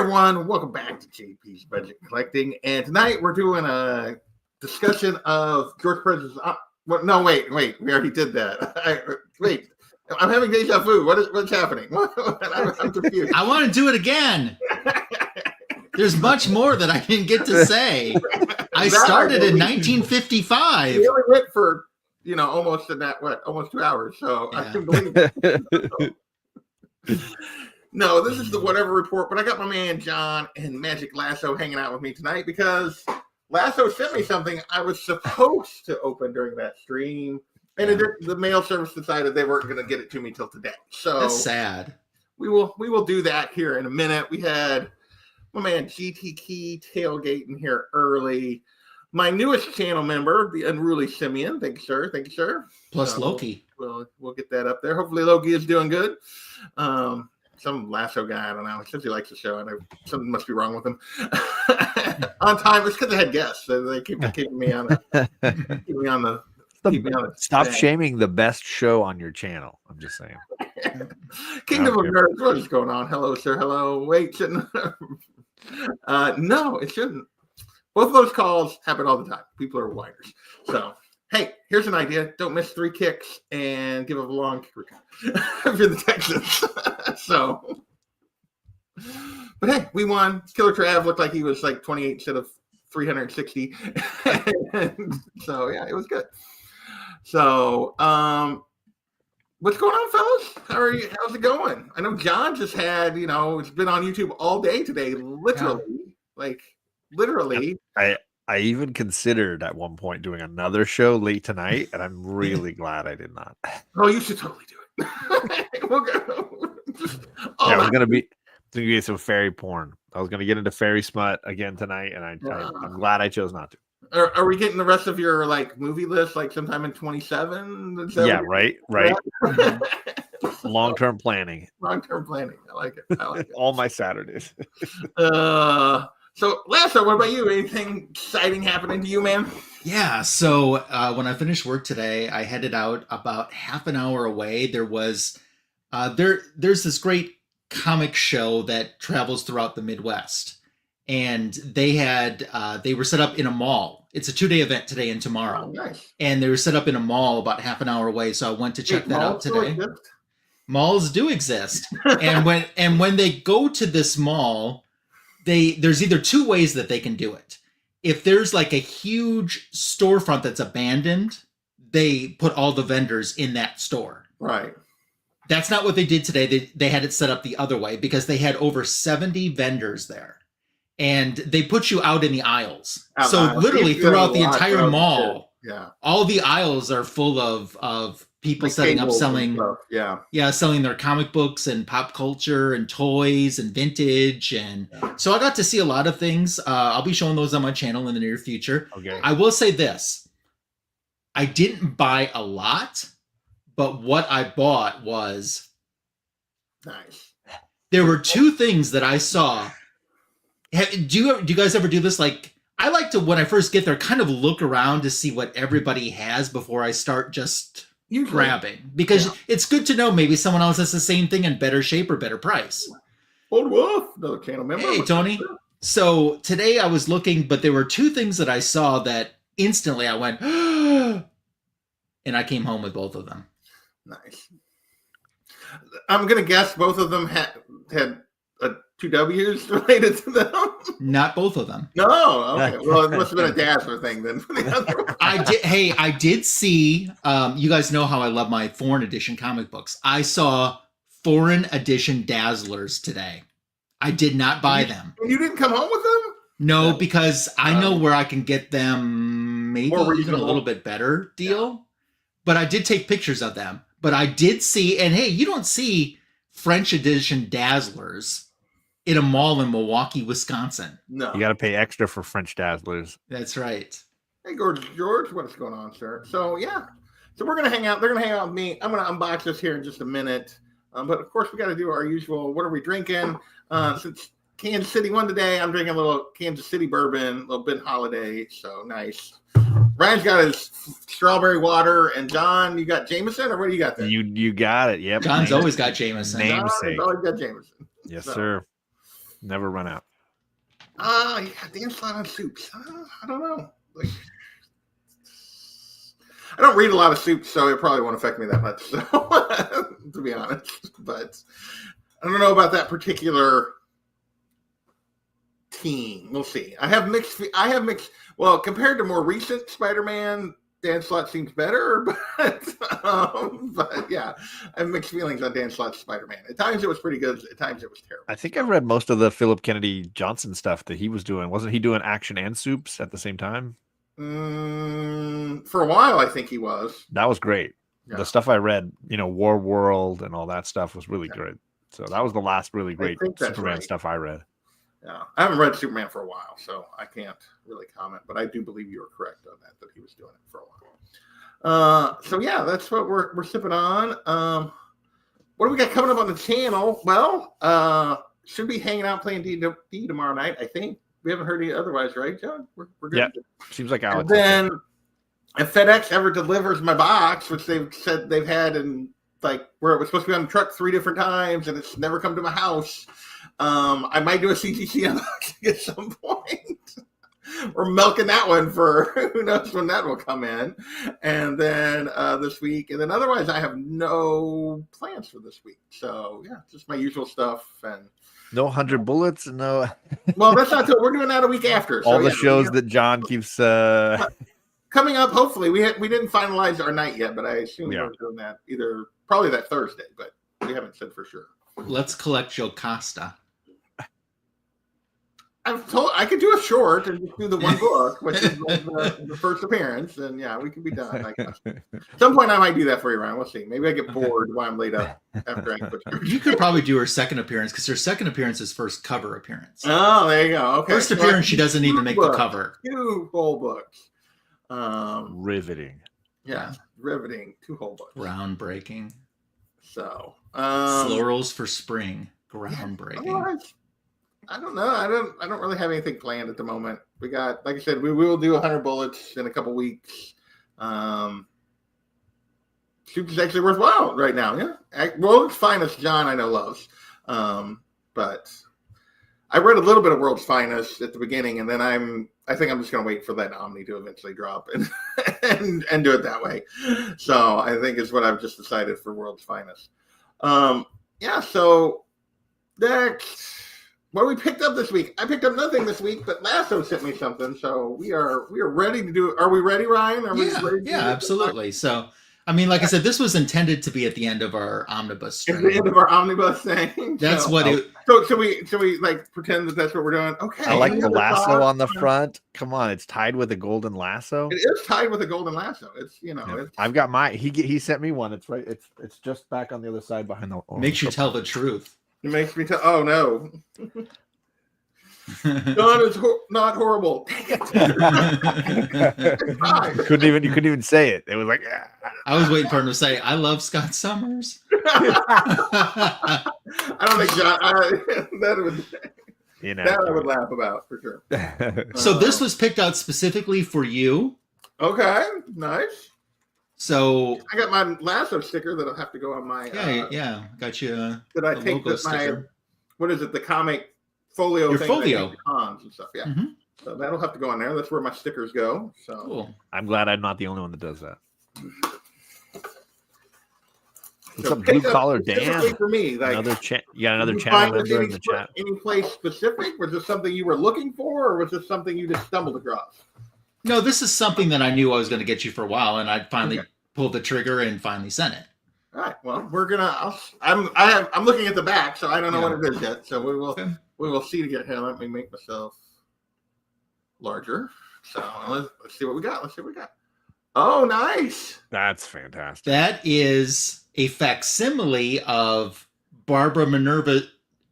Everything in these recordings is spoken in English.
everyone, welcome back to JP's Budget Collecting. And tonight we're doing a discussion of George Perez's. No, wait, we already did that. Wait, I'm having deja vu. What's happening? I'm confused. I want to do it again. There's much more that I didn't get to say. I started in 1955. We only went for almost 2 hours. So yeah. I couldn't believe it. No, this is the whatever report, but I got my man John and Magic Lasso hanging out with me tonight because Lasso sent me something I was supposed to open during that stream, and the mail service decided they weren't going to get it to me till today. So that's sad. We will do that here in a minute. We had my man GT Key tailgating here early. My newest channel member, the Unruly Simeon. Thank you, sir. Plus Loki. We'll get that up there. Hopefully Loki is doing good. Some Lasso guy, I don't know. He says he likes the show. I know something must be wrong with him. On time, it's because I had guests. So they keep me on the. Stop shaming the best show on your channel. I'm just saying. Kingdom of Nerds. What is going on? Hello, sir. Hello. Wait, shouldn't. No, it shouldn't. Both of those calls happen all the time. People are whiners. So, hey, here's an idea. Don't miss 3 kicks and give up a long kick return if you're the Texans. So, but hey, we won. Killer Trav looked like he was like 28 instead of 360. So, yeah, it was good. So, what's going on, fellas? How's it going? I know John just had, it's been on YouTube all day today, literally. I even considered at one point doing another show late tonight, and I'm really glad I did not. Oh, you should totally do it. We'll go. It was going to be some fairy porn. I was going to get into fairy smut again tonight, and I'm glad I chose not to. Are we getting the rest of your movie list sometime in 27? Yeah, right. Long-term planning. I like it. All my Saturdays. So, Lasso, what about you? Anything exciting happening to you, man? Yeah, so when I finished work today, I headed out about half an hour away. There was there's this great comic show that travels throughout the Midwest, and they were set up in a mall. It's a 2-day event today and tomorrow. Oh, nice. And they were set up in a mall about half an hour away, so I went to check that out today. Malls do exist, and when they go to this mall, there's either 2 ways that they can do it. If there's a huge storefront that's abandoned, they put all the vendors in that store. Right. That's not what they did today. They had it set up the other way because they had over 70 vendors there. And they put you out in the aisles. Literally throughout the entire mall, all the aisles are full of people setting up, selling, selling their comic books and pop culture and toys and vintage. And so I got to see a lot of things. I'll be showing those on my channel in the near future. Okay. I will say this. I didn't buy a lot, but what I bought was nice. There were 2 things that I saw. Do you guys ever do this? I like to, when I first get there, kind of look around to see what everybody has before I start just grabbing, because it's good to know maybe someone else has the same thing in better shape or better price. Old Wolf, another channel member. Hey, Tony. So today I was looking, but there were 2 things that I saw that instantly I went, and I came home with both of them. Nice. I'm going to guess both of them had 2 W's related to them. Not both of them. No. Okay. Well, it must have been a Dazzler thing then for the other one. I did see, you guys know how I love my foreign edition comic books. I saw foreign edition Dazzlers today. I did not buy them. And you didn't come home with them? No, because I know where I can get them maybe even a little bit better deal. Yeah. But I did take pictures of them. But I did see, and hey, you don't see French edition Dazzlers in a mall in Milwaukee, Wisconsin. No. You got to pay extra for French Dazzlers. That's right. Hey, George, what's going on, sir? So, yeah. So we're going to hang out. They're going to hang out with me. I'm going to unbox this here in just a minute. But, of course, we got to do our usual, what are we drinking? Since Kansas City won today, I'm drinking a little Kansas City bourbon, a little Ben Holiday. So, nice. Ryan's got his strawberry water, and John, you got Jameson, or what do you got there? You got it. Yep. John's always got Jameson. Namesake. John's always got Jameson. Yes, sir. Never run out. Yeah, Dan Slott on soups. I don't know. Like, I don't read a lot of soups, so it probably won't affect me that much. So, to be honest, but I don't know about that particular team. We'll see. I have mixed. Well, compared to more recent Spider-Man, Dan Slott seems better, but yeah, I have mixed feelings on Dan Slott's Spider-Man. At times it was pretty good. At times it was terrible. I think I've read most of the Philip Kennedy Johnson stuff that he was doing. Wasn't he doing action and soups at the same time? For a while, I think he was. That was great. Yeah. The stuff I read, War World and all that stuff was really good. So that was the last really great Superman stuff I read. Yeah, I haven't read Superman for a while, so I can't really comment. But I do believe you are correct on that he was doing it for a while. So yeah, that's what we're sipping on. What do we got coming up on the channel? Well, should be hanging out playing D&D tomorrow night. I think we haven't heard any otherwise, right, John? We're good. Yeah, seems like Alex. And then if FedEx ever delivers my box, which they've said they've had in like where it was supposed to be on the truck 3 different times, and it's never come to my house. I might do a CGC unboxing at some point. We're milking that one for who knows when that will come in. And then this week. And then otherwise, I have no plans for this week. So, yeah, just my usual stuff. And no 100 bullets. No. Well, that's not till we're doing that a week after. All the shows that John keeps coming up. Hopefully, we didn't finalize our night yet, but I assume we're doing that probably that Thursday, but we haven't said for sure. Let's collect Jocasta. I've told I could do a short and just do the one book, which is the first appearance, and yeah, we can be done. I guess. At some point, I might do that for you, Ryan. We'll see. Maybe I get bored while I'm laid up after I put. You could probably do her second appearance because her second appearance is first cover appearance. Oh, there you go. Okay, first appearance, she doesn't even make the cover. 2 whole books. Riveting. Yeah, riveting. 2 whole books. Groundbreaking. So, Florals for spring. Groundbreaking. I don't know. I don't really have anything planned at the moment. We got, like I said, we will do 100 bullets in a couple weeks. Soup is actually worthwhile right now. Yeah. World's Finest, John, I know loves. But I read a little bit of World's Finest at the beginning, and then I think I'm just going to wait for that Omni to eventually drop and do it that way. So I think is what I've just decided for World's Finest. Yeah. So next. What we picked up this week? I picked up nothing this week, but Lasso sent me something, so we are ready to do. Are we ready, Ryan? Are we ready? Yeah, absolutely. So, I mean, like I said, this was intended to be at the end of our omnibus stream. At the end of our omnibus thing. That's so, what it. So we like pretend that that's what we're doing? Okay. I like the lasso on the front. Come on, it's tied with a golden lasso. It is tied with a golden lasso. It's It's, I've got my. He sent me one. It's right. It's just back on the other side behind the. Makes you tell the truth. It makes me tell. Oh no. God is not horrible. You couldn't even say it. It was like I was waiting for him to say, "I love Scott Summers." I don't think John. That I would laugh about for sure. So this was picked out specifically for you. Okay, nice. So I got my Lasso sticker that'll have to go on my. Yeah, got you. Did I take my? What is it? The comic folio. Your thing folio. Cons and stuff. Yeah. Mm-hmm. So that'll have to go on there. That's where my stickers go. So cool. I'm glad I'm not the only one that does that. What's so up, Blue Collar Dan? For me, like you got another channel member in the chat. Any place specific? Was this something you were looking for, or was this something you just stumbled across? No, this is something that I knew I was going to get you for a while, and I finally pulled the trigger and finally sent it. All right. Well, we're gonna. I'm looking at the back, so I don't know what it is yet. So we will see to get here. Let me make myself larger. So let's see what we got. Oh, nice. That's fantastic. That is a facsimile of Barbara Minerva.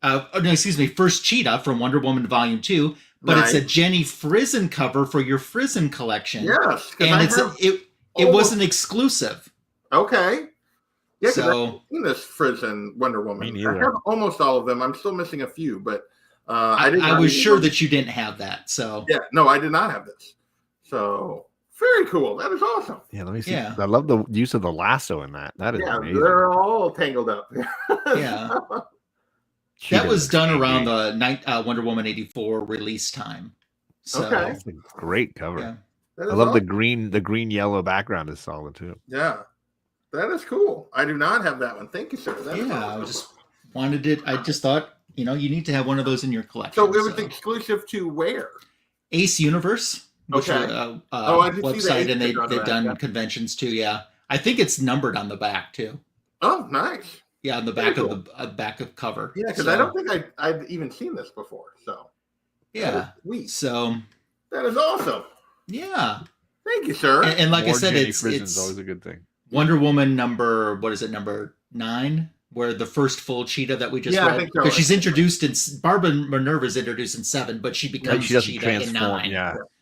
First Cheetah from Wonder Woman Volume 2. But It's a Jenny Frizen cover for your Frizen collection. Yes, and it wasn't exclusive. Okay. Yeah, so I've seen this Frizen Wonder Woman. Me neither. I have almost all of them. I'm still missing a few, but I was sure that you didn't have that. So yeah, no, I did not have this. So very cool. That is awesome. Yeah, let me see. Yeah. I love the use of the lasso in that. That is amazing. They're all tangled up. Yeah. That was done around the Wonder Woman 84 release time. So, Okay. That's a great cover. Yeah. I love the green yellow background is solid too. Yeah. That is cool. I do not have that one. Thank you, sir. I just wanted it. I just thought, you need to have one of those in your collection. So it was exclusive to where? Ace Universe, which I did website, see the and they've done conventions too. Yeah, I think it's numbered on the back too. Oh, nice. Yeah, on the back of the back of cover. Yeah, because I don't think I've even seen this before. So yeah, so that is awesome. Yeah, thank you, sir. And like I said, it's always a good thing. Wonder Woman number 9, where the first full cheetah that we just read, because she's introduced in Barbara Minerva's introduced in 7, but she becomes cheetah in 9.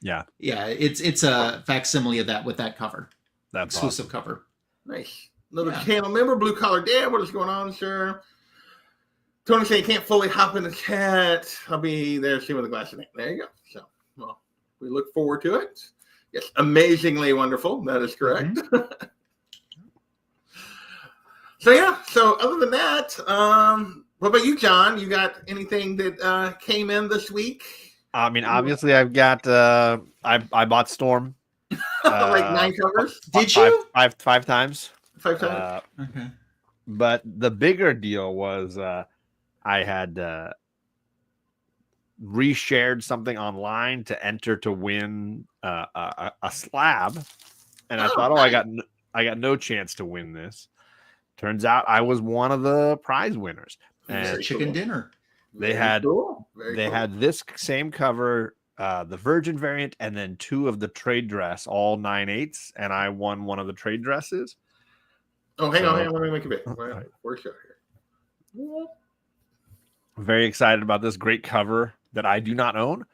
Yeah. It's a facsimile of that with that cover. That's exclusive cover. Nice. Another channel member, Blue Collar Dan. What is going on, sir? Tony saying can't fully hop in the chat. I'll be there soon with a glass of ink. There you go. So, well, we look forward to it. Yes, amazingly wonderful. That is correct. Mm-hmm. So other than that, what about you, John? You got anything that came in this week? I mean, obviously, I've got. I bought Storm. Like 9 covers? Did you? Five times. 5 times. Okay. But the bigger deal was I had reshared something online to enter to win a slab, and I thought, I got no chance to win this. Turns out I was one of the prize winners. And chicken dinner. They had this same cover, the Virgin variant, and then 2 of the trade dress, all 9/8, and I won one of the trade dresses. Oh, hang on. Let me make a bit. We're sure here. Very excited about this great cover that I do not own.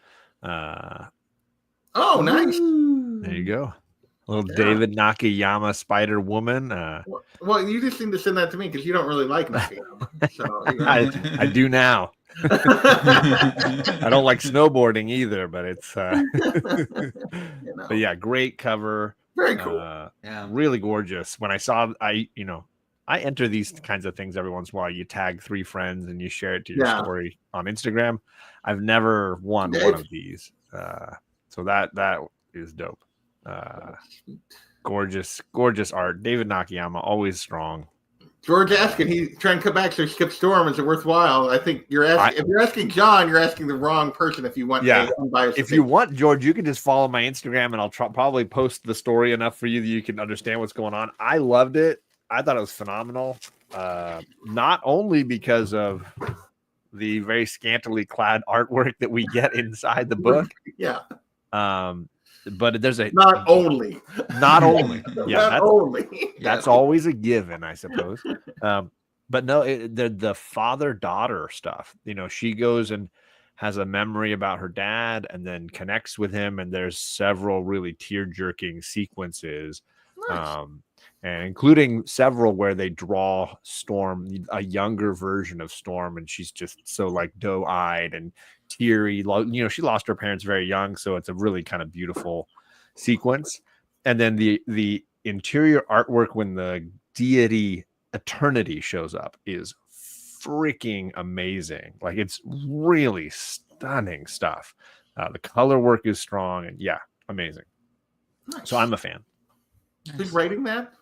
Oh, nice. There you go. Little David Nakayama Spider Woman. Well, you just seem to send that to me because you don't really like Nakayama. So, I do now. I don't like snowboarding either, but it's but yeah, great cover. Very cool. Really gorgeous. When I saw I enter these kinds of things every once in a while. You tag 3 friends and you share it to your story on Instagram. I've never won one of these. So that is dope. Gorgeous art. David Nakayama, always strong. George asking, he's trying to come back, so skip Storm. Is it worthwhile? I think you're asking. If you're asking John, you're asking the wrong person. If you want, if you want, George, you can just follow my Instagram, and I'll probably post the story enough for you that you can understand what's going on. I loved it. I thought it was phenomenal. Not only because of the very scantily clad artwork that we get inside the book, but there's not only that's always a given, I suppose. But no, the father-daughter stuff, she goes and has a memory about her dad and then connects with him, and there's several really tear-jerking sequences. Nice. And including several where they draw Storm, a younger version of Storm, and she's just so like doe-eyed and teary. She lost her parents very young, so it's a really kind of beautiful sequence. And then the interior artwork when the deity Eternity shows up is freaking amazing. Like, it's really stunning stuff. The color work is strong, and amazing. Nice. So I'm a fan. Who's writing that?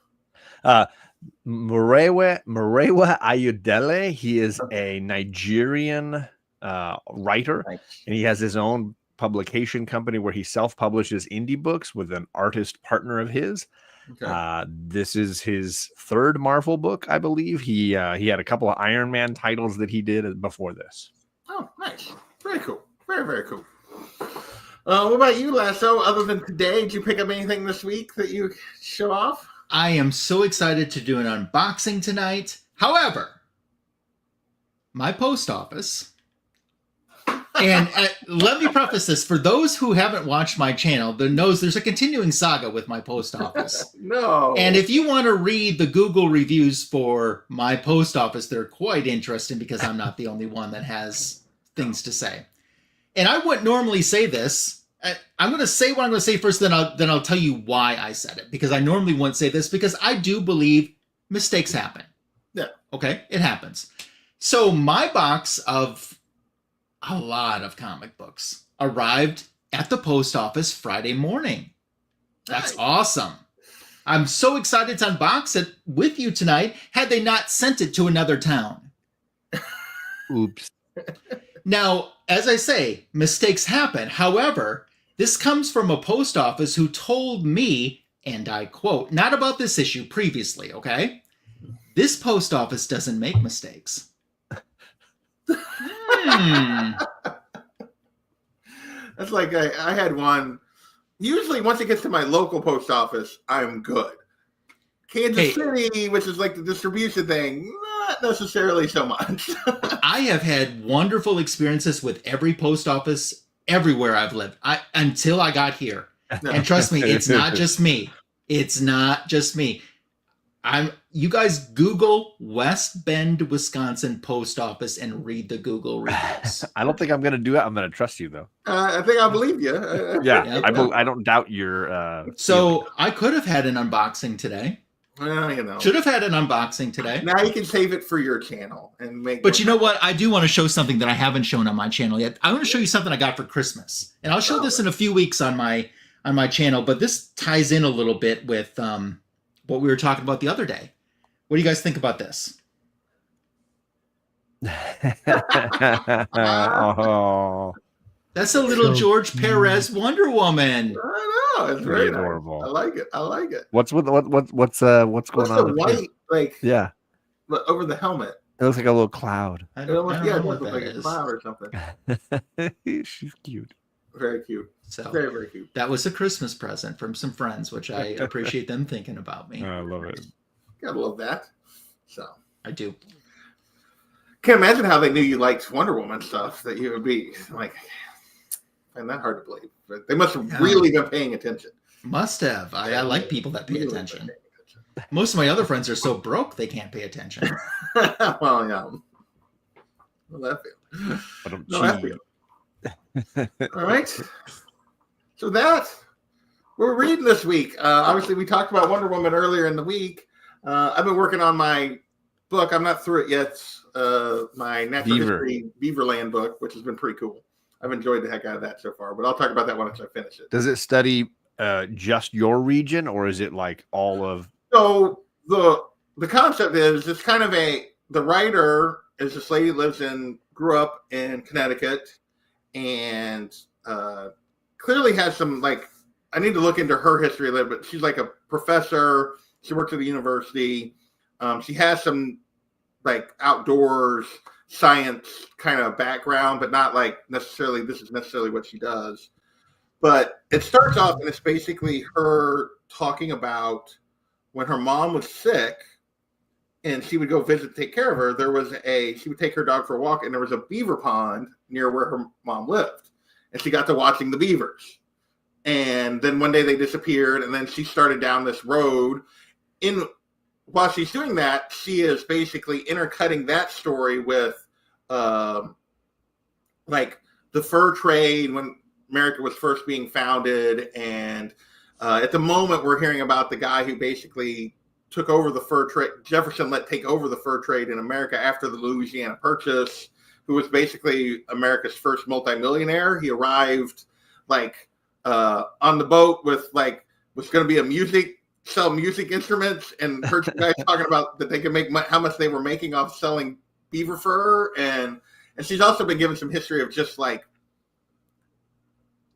Murewa Ayodele. He is a Nigerian writer, and he has his own publication company where he self-publishes indie books with an artist partner of his. Okay. This is his 3rd Marvel book, I believe. He had a couple of Iron Man titles that he did before this. Oh, nice. Very cool. Very, very cool. What about you, Lasso? Other than today, did you pick up anything this week that you show off? I am so excited to do an unboxing tonight. However, my post office, and let me preface this, for those who haven't watched my channel, there's a continuing saga with my post office. No. And if you want to read the Google reviews for my post office, they're quite interesting because I'm not the only one that has things to say. And I wouldn't normally say this. I'm going to say what I'm going to say first, then I'll tell you why I said it, because I normally wouldn't say this, because I do believe mistakes happen. Yeah. Okay, it happens. So my box of a lot of comic books arrived at the post office Friday morning. That's awesome. I'm so excited to unbox it with you tonight, had they not sent it to another town. Oops. Now, as I say, mistakes happen. However, this comes from a post office who told me, and I quote, not about this issue previously, okay? This post office doesn't make mistakes. That's like I had one. Usually, once it gets to my local post office, I'm good. Kansas City, which is like the distribution thing, not necessarily so much. I have had wonderful experiences with every post office everywhere I've lived until I got here. No. And trust me, it's not just me. It's not just me. You guys Google West Bend, Wisconsin post office and read the Google reviews. I don't think I'm going to do it. I'm going to trust you, though. I think I believe you. Yeah, I don't doubt your. So I could have had an unboxing today. Well, you know, should have had an unboxing today. Now you can save it for your channel and make. But you know what? I do want to show something that I haven't shown on my channel yet. I want to show you something I got for Christmas, and I'll show this in a few weeks on my channel. But this ties in a little bit with what we were talking about the other day. What do you guys think about this? Oh, that's a little George Perez Wonder Woman. I know, it's very adorable. Nice. I like it. I like it. What's going on? What's the white yeah over the helmet? It looks like a little cloud. I don't know what that like is. A cloud or something. She's cute. Very cute. So very, very cute. That was a Christmas present from some friends, which I appreciate them thinking about me. I love it. Gotta love that. So I do. Can't imagine how they knew you liked Wonder Woman stuff. That you would be like, and that hard to believe. But they must have really been paying attention. Must have. I like people that pay attention. Most of my other friends are so broke they can't pay attention. Well, yeah. Well, that feels. All right. So that we're reading this week. Obviously, we talked about Wonder Woman earlier in the week. I've been working on my book. I'm not through it yet. My natural history Beaverland book, which has been pretty cool. I've enjoyed the heck out of that so far, but I'll talk about that once I finish it. Does it study just your region, or is it like all of? So the concept is it's kind of the writer is this lady who grew up in Connecticut, and clearly has some I need to look into her history a little bit. She's like a professor. She works at the university. She has some outdoors science kind of background, but not necessarily this is necessarily what she does. But it starts off and it's basically her talking about when her mom was sick and she would go visit, take care of her. She would take her dog for a walk and there was a beaver pond near where her mom lived. And she got to watching the beavers. And then one day they disappeared and then she started down this road. While she's doing that, she is basically intercutting that story with the fur trade when America was first being founded. And at the moment, we're hearing about the guy who basically took over the fur trade. Jefferson let take over the fur trade in America after the Louisiana Purchase, who was basically America's first multimillionaire. He arrived on the boat with was going to be sell music instruments, and heard you guys talking about that they could make how much they were making off selling beaver fur, and she's also been given some history of just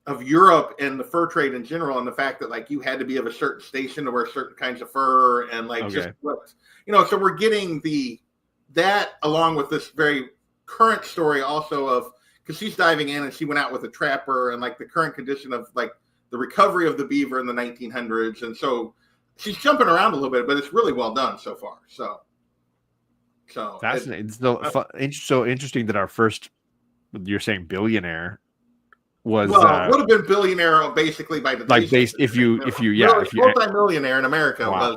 of Europe and the fur trade in general, and the fact that you had to be of a certain station to wear certain kinds of fur, and just what so we're getting that along with this very current story also of because she's diving in and she went out with a trapper and the current condition of the recovery of the beaver in the 1900s, and so she's jumping around a little bit, but it's really well done so far. So fascinating. It's so interesting that our first, you're saying billionaire, was would have been billionaire basically by the if you multi-millionaire in America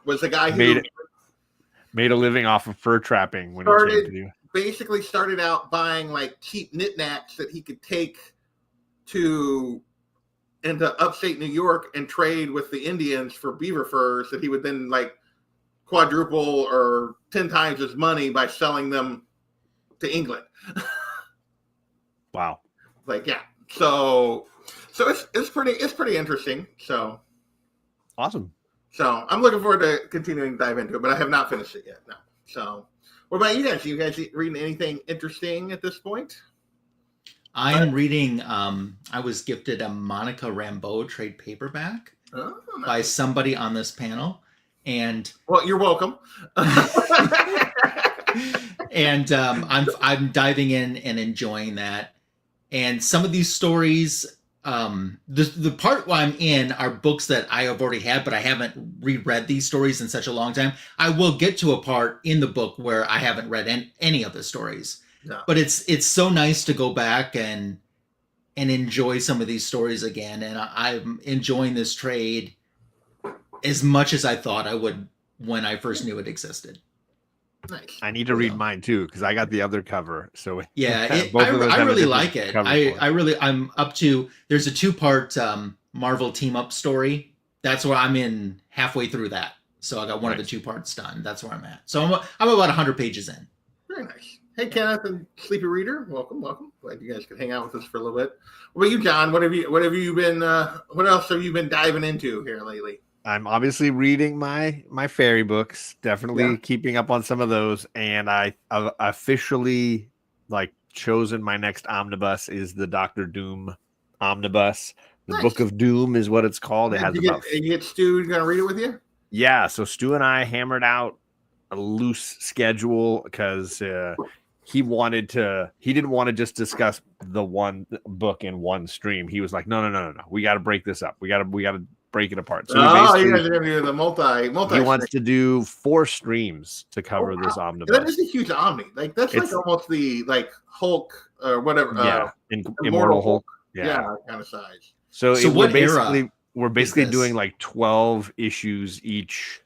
was the guy who made a living off of fur trapping when he started out buying cheap knickknacks that he could take into upstate New York and trade with the Indians for beaver furs that he would then quadruple or 10 times his money by selling them to England. Wow. Like, yeah. So it's pretty interesting. So Awesome. So I'm looking forward to continuing to dive into it, but I have not finished it yet. No. So what about you guys? You guys reading anything interesting at this point? I am reading. I was gifted a Monica Rambeau trade paperback by somebody on this panel, and well, you're welcome. And I'm diving in and enjoying that. And some of these stories, the part where I'm in are books that I have already had, but I haven't reread these stories in such a long time. I will get to a part in the book where I haven't read any of the stories. No. But it's so nice to go back and enjoy some of these stories again. And I'm enjoying this trade as much as I thought I would when I first knew it existed. Nice. I need to read mine too because I got the other cover. So yeah, I really like it. I'm up to. There's a 2-part Marvel team up story. That's where I'm in halfway through that. So I got one of the 2 parts done. That's where I'm at. So I'm about 100 pages in. Very nice. Hey, Kenneth and Sleepy Reader, welcome. Glad you guys could hang out with us for a little bit. What about you, John? What else have you been diving into here lately? I'm obviously reading my fairy books, definitely keeping up on some of those. And I've officially chosen my next omnibus is the Dr. Doom omnibus. The Book of Doom is what it's called. It has you get Stu going to read it with you? Yeah. So Stu and I hammered out a loose schedule because he didn't want to just discuss the one book in one stream. He was like, no. We got to break this up. We got to break it apart. So you guys are going to do the multi. He wants to do 4 streams to that this omnibus. That is a huge omni. That's almost the Hulk or whatever. Yeah, Immortal Hulk. Yeah, kind of size. So we're basically doing 12 issues each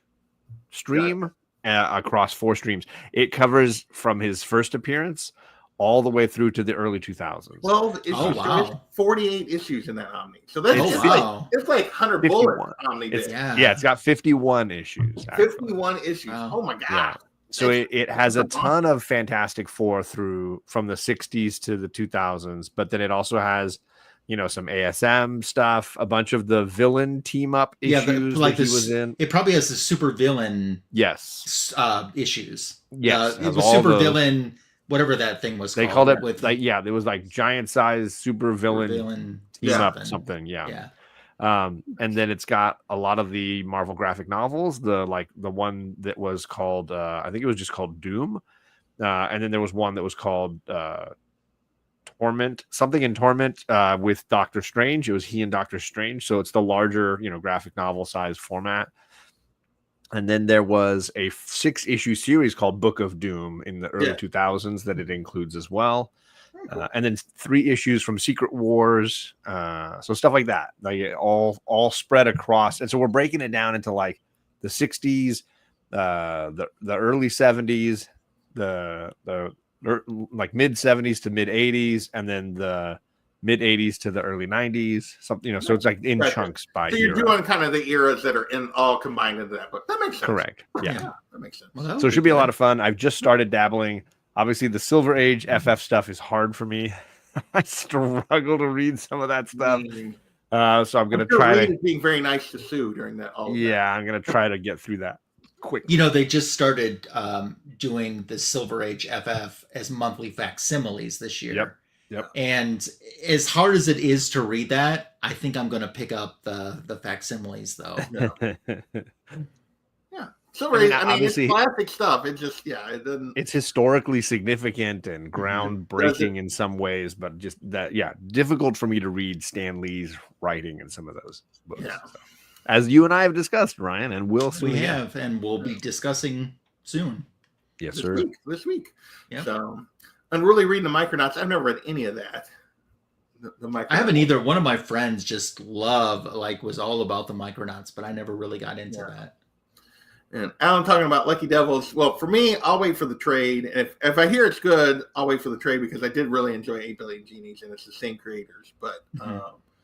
stream across 4 streams. It covers from his first appearance all the way through to the early 2000s. 12 issues. Oh, wow. So 48 issues in that Omni. So that's it's like 100 bullets Omni. It's got 51 issues. Actually. 51 issues. Wow. Oh my god. Yeah. So it has a ton of Fantastic Four through from the 60s to the 2000s, but then it also has some ASM stuff, a bunch of the villain team up issues that he was in. It probably has the super villain issues. Yes. It was super villain, whatever that thing was called. They called it it was giant size super villain team up something. Yeah. And then it's got a lot of the Marvel graphic novels, the one that was called I think it was just called Doom. And then there was one that was called Torment with Doctor Strange. It was he and Doctor Strange, so it's the larger graphic novel size format. And then there was a 6-issue series called Book of Doom in the early 2000s that it includes as well. Cool. And then 3 issues from Secret Wars, so stuff like that, all spread across. And so we're breaking it down into the 60s, the early 70s, the mid 70s to mid 80s, and then the mid 80s to the early 90s. Something, so it's in chunks by. So you're doing kind of the eras that are all combined into that book. That makes sense. Correct. Yeah, that makes sense. Well, so it should be a lot of fun. I've just started dabbling. Obviously, the Silver Age FF stuff is hard for me. I struggle to read some of that stuff. So I'm going to try to being very nice to Sue during that. I'm going to try to get through that quick. They just started doing the Silver Age FF as monthly facsimiles this year. Yep. And as hard as it is to read that, I think I'm going to pick up the facsimiles though. Silver Age, obviously, it's classic stuff. It just, it doesn't. It's historically significant and groundbreaking in some ways, but just that, difficult for me to read Stan Lee's writing in some of those books. Yeah. So, as you and I have discussed, Ryan, and we'll soon. We have, and we'll be discussing soon. Yes, sir. This week. Yeah. So, I'm really reading the Micronauts. I've never read any of that. I haven't either. One of my friends just was all about the Micronauts, but I never really got into that. And Alan talking about Lucky Devils. Well, for me, I'll wait for the trade. And if I hear it's good, I'll wait for the trade because I did really enjoy 8 Billion Genies, and it's the same creators. But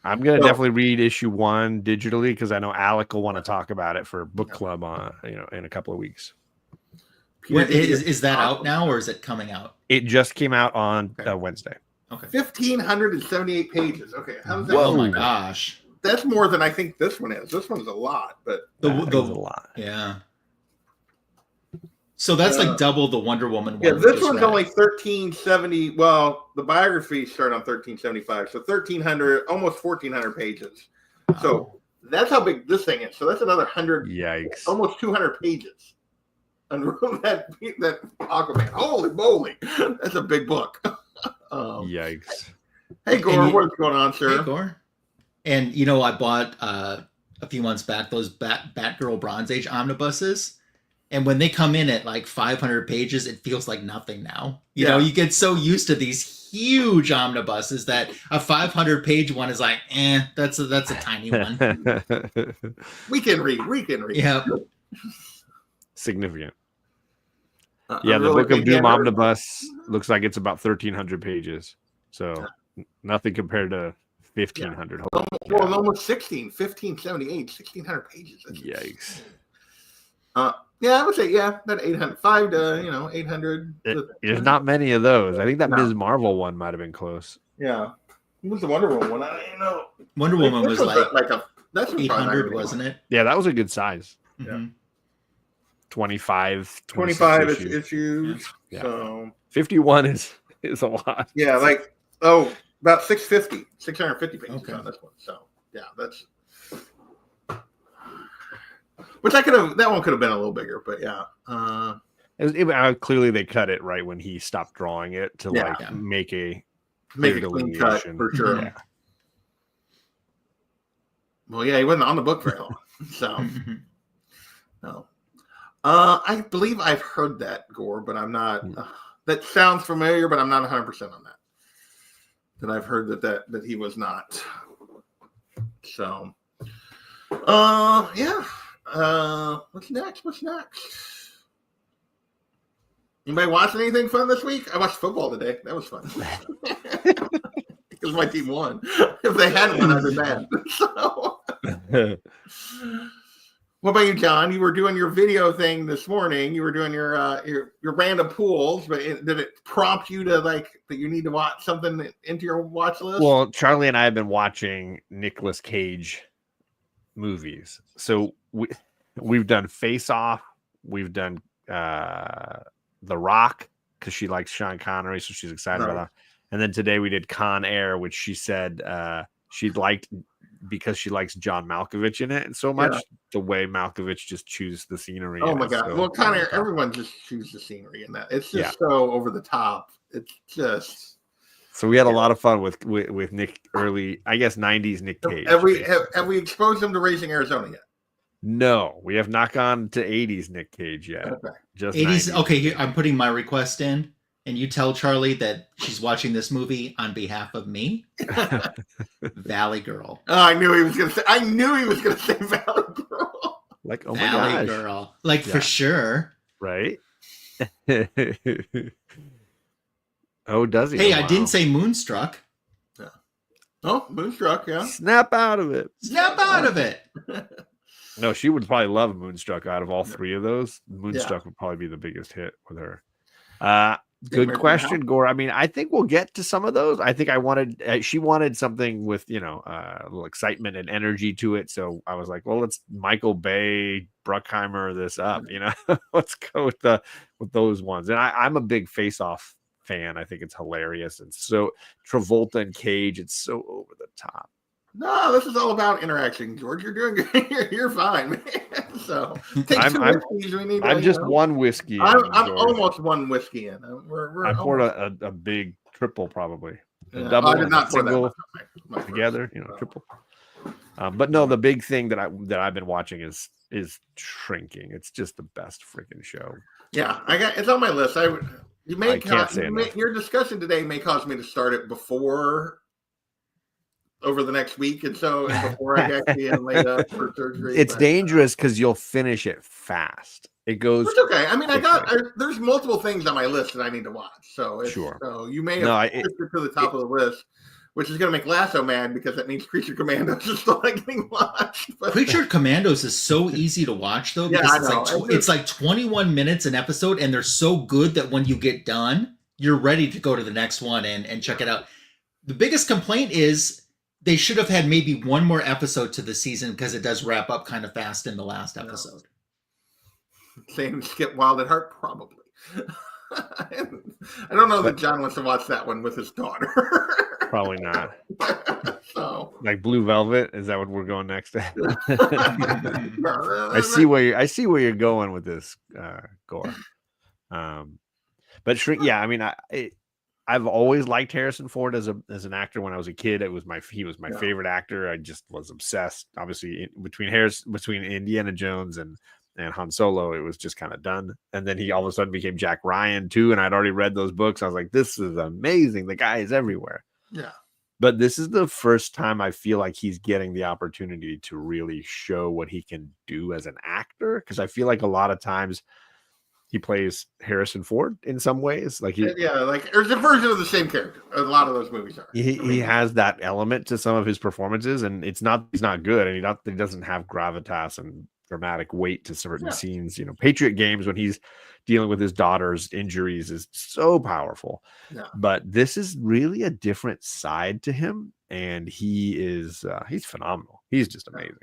I'm going to definitely read issue 1 digitally because I know Alec will want to talk about it for book club in a couple of weeks. Is that out now, or is it coming out? It just came out on Wednesday. Okay. 1,578 pages. Okay. How does that? Oh my gosh. That's more than I think this one is. This one's a lot, but the a lot. Yeah. So that's like double the Wonder Woman one. Yeah, this one's only 1,370. Well, the biographies start on 1,375, so 1,300, almost 1,400 pages. So that's how big this thing is. So that's another 100. Yikes! Almost 200 pages. And that Aquaman. Holy moly, that's a big book. Yikes! Hey Gore, what's going on, sir? Hey Gore. And I bought a few months back those Batgirl Bronze Age omnibuses. And when they come in at like 500 pages, it feels like nothing now. You know, you get so used to these huge omnibuses that a 500-page one is like, that's a tiny one. We can read. Yeah. Significant. The Book of Doom omnibus looks like it's about 1,300 pages. So nothing compared to 1,500. Well, almost 1,578, 1,600 pages. Yikes. I would say, about 800, 5 to, 800. There's not many of those. I think that Ms. Marvel one might have been close. Yeah. What was the Wonder Woman one? I don't know. Wonder Woman was that's 800, wasn't it? Yeah, that was a good size. Yeah. 25 issues. Yeah. So 51 is a lot. Yeah, about 650 pages on this one. So, that's... Which that one could have been a little bigger, but clearly they cut it right when he stopped drawing it to make a clean cut for sure. Yeah. Well, he wasn't on the book very long, so no. I believe I've heard that, Gore, but I'm not. That sounds familiar, but I'm not 100% on that. That I've heard that he was not. So, what's next? Anybody watching anything fun this week? I watched football today. That was fun. Because my team won. If they hadn't won, I'd been mad. So. What about you, John? You were doing your video thing this morning. You were doing your random pools, but did it prompt you to that you need to watch something into your watch list? Well, Charlie and I have been watching Nicolas Cage movies. So we've done Face Off, we've done The Rock because she likes Sean Connery, so she's excited about that. And then today we did Con Air, which she said she liked because she likes John Malkovich in it, and so much the way Malkovich just chews the scenery. Oh my god! So, well, Con Air, everyone just chews the scenery in that. It's just so over the top. It's just. So we had a lot of fun with Nick early, I guess 90s Nick Cage. Have we exposed him to Raising Arizona yet? No, we have not gone to 80s Nick Cage yet. Okay. Just 80s. 90s. Okay, here, I'm putting my request in, and you tell Charlie that she's watching this movie on behalf of me. Valley Girl. Oh, I knew he was gonna say Valley Girl. Like, oh my Valley gosh. Girl. For sure. Right? Oh, does he? Hey, wow. I didn't say Moonstruck. Yeah. Oh, Moonstruck, yeah. Snap out of it. Snap out of it. No, she would probably love Moonstruck out of all three of those. Moonstruck would probably be the biggest hit with her. Good question, Gore. I mean, I think we'll get to some of those. I think she wanted something with, a little excitement and energy to it. So I was like, well, let's Michael Bay, Bruckheimer this up, let's go with those ones. And I'm a big Face Off fan. I think it's hilarious. And so Travolta and Cage, it's so over the top. No, this is all about interaction, George. You're doing good. You're fine, man. So take two whiskeys. We need. I'm just one whiskey. I'm almost one whiskey in. I poured a big triple, probably. Yeah, Double, I did not pour single that together. Triple. But no, the big thing that I've been watching is Shrinking. It's just the best freaking show. Yeah, it's on my list. Your discussion today may cause me to start it over the next week, and so before I actually am laid up for surgery. It's dangerous because you'll finish it fast. It goes. It's okay. I mean, there's multiple things on my list that I need to watch. So sure. So you may have pushed it to the top of the list which is going to make Lasso mad because that means Creature Commandos is still not getting watched. But... Creature Commandos is so easy to watch though, because it's like 21 minutes an episode, and they're so good that when you get done, you're ready to go to the next one and check it out. The biggest complaint is they should have had maybe one more episode to the season because it does wrap up kind of fast in the last episode. Same Skip Wild at Heart, probably. I don't know that John wants to watch that one with his daughter. Probably not. So, like Blue Velvet, is that what we're going next? I see where you're going with this, Gore. But Shrink, yeah, I mean, I've always liked Harrison Ford as an actor. When I was a kid, he was my favorite actor. I just was obsessed. Obviously, between Indiana Jones and Han Solo, it was just kind of done. And then he all of a sudden became Jack Ryan too. And I'd already read those books. I was like, this is amazing. The guy is everywhere. Yeah. But this is the first time I feel like he's getting the opportunity to really show what he can do as an actor. Because I feel like a lot of times he plays Harrison Ford in some ways. Like there's a version of the same character. A lot of those movies are. He has that element to some of his performances, and he's not good, and he doesn't have gravitas and dramatic weight to certain scenes. Patriot Games, when he's dealing with his daughter's injuries, is so powerful. But this is really a different side to him, and he's phenomenal. He's just amazing.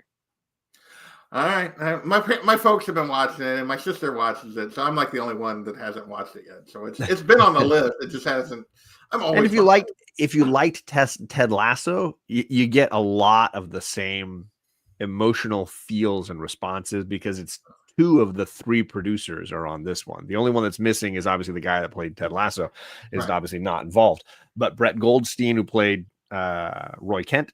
All right, my folks have been watching it, and my sister watches it, so I'm like the only one that hasn't watched it yet. So it's been on the list. It just hasn't. And if you liked Ted Lasso, you get a lot of the same emotional feels and responses, because it's 2 of the 3 producers are on this one. The only one that's missing is obviously the guy that played Ted Lasso is obviously not involved, but Brett Goldstein, who played Roy Kent,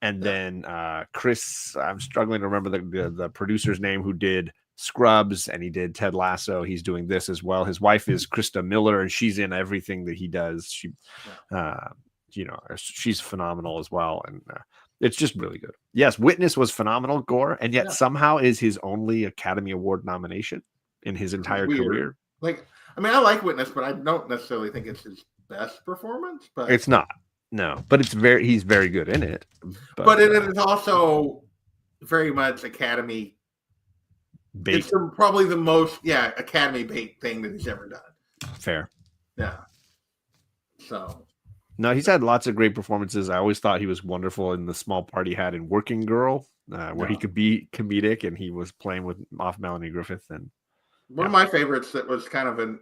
and then Chris, I'm struggling to remember the producer's name, who did Scrubs, and he did Ted Lasso. He's doing this as well. His wife is Krista Miller, and she's in everything that he does. She's phenomenal as well, and it's just really good. Yes, Witness was phenomenal, Gore, and yet somehow is his only Academy Award nomination in his entire career. I like Witness, but I don't necessarily think it's his best performance. But it's not. No, but he's very good in it. But it is also very much Academy bait. It's probably the most Academy bait thing that he's ever done. Fair. Yeah. So. No, he's had lots of great performances. I always thought he was wonderful in the small part he had in Working Girl, where he could be comedic, and he was playing off Melanie Griffith. And one of my favorites that was kind of an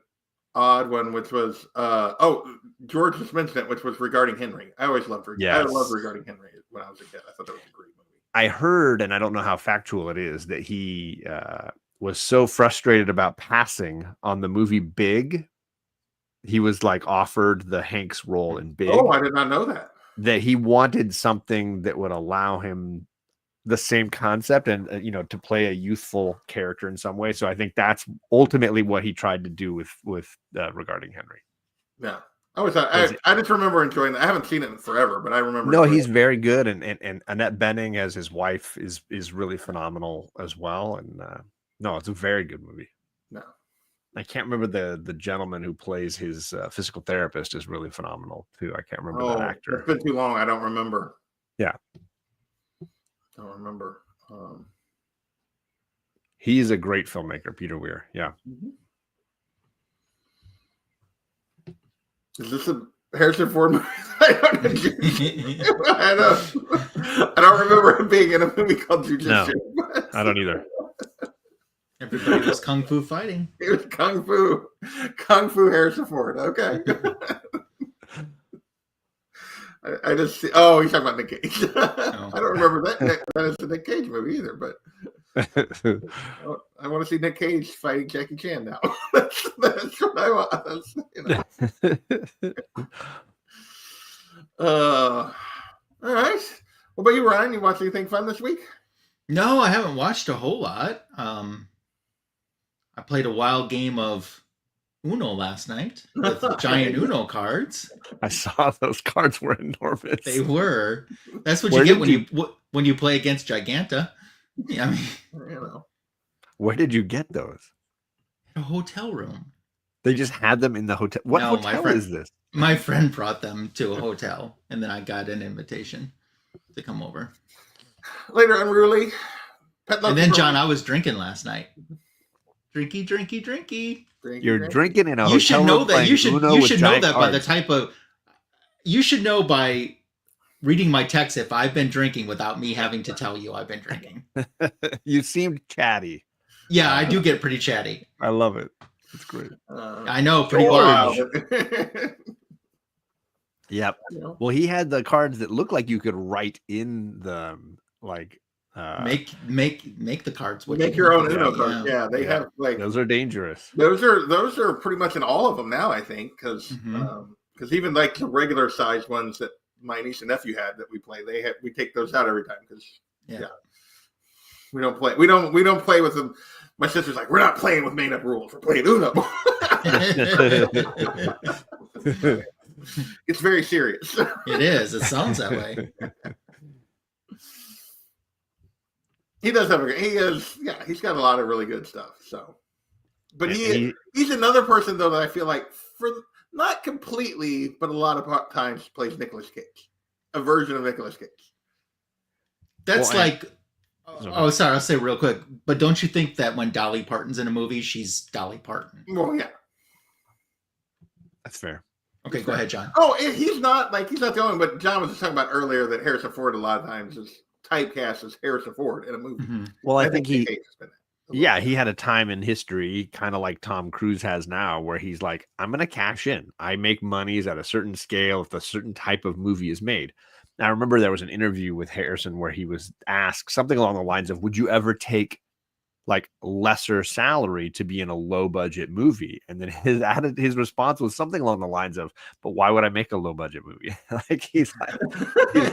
odd one, which was George just mentioned it, which was Regarding Henry. I always loved I loved Regarding Henry when I was a kid. I thought that was a great movie. I heard, and I don't know how factual it is, that he was so frustrated about passing on the movie Big. He was offered the Hanks role in Big. Oh, I did not know that. That he wanted something that would allow him the same concept and to play a youthful character in some way. So I think that's ultimately what he tried to do with Regarding Henry. Yeah, I just remember enjoying that. I haven't seen it in forever, but I remember. No, he's very good, and Annette Bening as his wife is really phenomenal as well. And no, it's a very good movie. No. I can't remember the gentleman who plays his physical therapist is really phenomenal too. I can't remember that actor. It's been too long. I don't remember. Yeah. Don't remember. He's a great filmmaker, Peter Weir. Yeah. Mm-hmm. Is this a Harrison Ford movie? I don't remember him being in a movie called Jiu-Jitsu. No, I don't either. Everybody was kung fu fighting. It was kung fu Harrison Ford. Okay. I just see. Oh, he's talking about Nick Cage. I don't remember that is a Nick Cage movie either. But I want to see Nick Cage fighting Jackie Chan now. That's what I want. All right. What about you, Ryan? You watch anything fun this week? No, I haven't watched a whole lot. I played a wild game of Uno last night with giant Uno cards. I saw those cards were enormous. They were. That's what you get when you play against Giganta. Yeah, I mean, where did you get those? A hotel room. They just had them in the hotel. What hotel is this? My friend brought them to a hotel, and then I got an invitation to come over. Later, Unruly. And then, John, I was drinking last night. Drinky. You're drinking in a hotel. You should know that. You should know that by the cards. type of. You should know by reading my text if I've been drinking without me having to tell you I've been drinking. You seemed chatty. Yeah, I do get pretty chatty. I love it. It's great. I know, pretty large. Yep. Well, he had the cards that look like you could write in them, like make the cards. Make your own Uno cards. Yeah, they have like those are dangerous. Those are pretty much in all of them now, I think, because even like the regular size ones that my niece and nephew had that we play, we take those out every time because we don't play with them. My sister's like, we're not playing with made up rules. We're playing Uno. It's very serious. It is. It sounds that way. He does have he's got a lot of really good stuff. So, but he's another person though that I feel like for not completely, but a lot of times plays Nicolas Cage, a version of Nicolas Cage. That's sorry, I'll say real quick, but don't you think that when Dolly Parton's in a movie, she's Dolly Parton? Well, yeah. That's fair. Okay, go ahead, John. Oh, he's not the only one, but John was just talking about earlier that Harrison Ford a lot of times is typecast as Harrison Ford in a movie. Mm-hmm. Well, I think he had a time in history, kind of like Tom Cruise has now, where he's like, I'm going to cash in. I make monies at a certain scale if a certain type of movie is made. Now, I remember there was an interview with Harrison where he was asked something along the lines of, would you ever take like lesser salary to be in a low budget movie? And then his response was something along the lines of, but why would I make a low budget movie? he's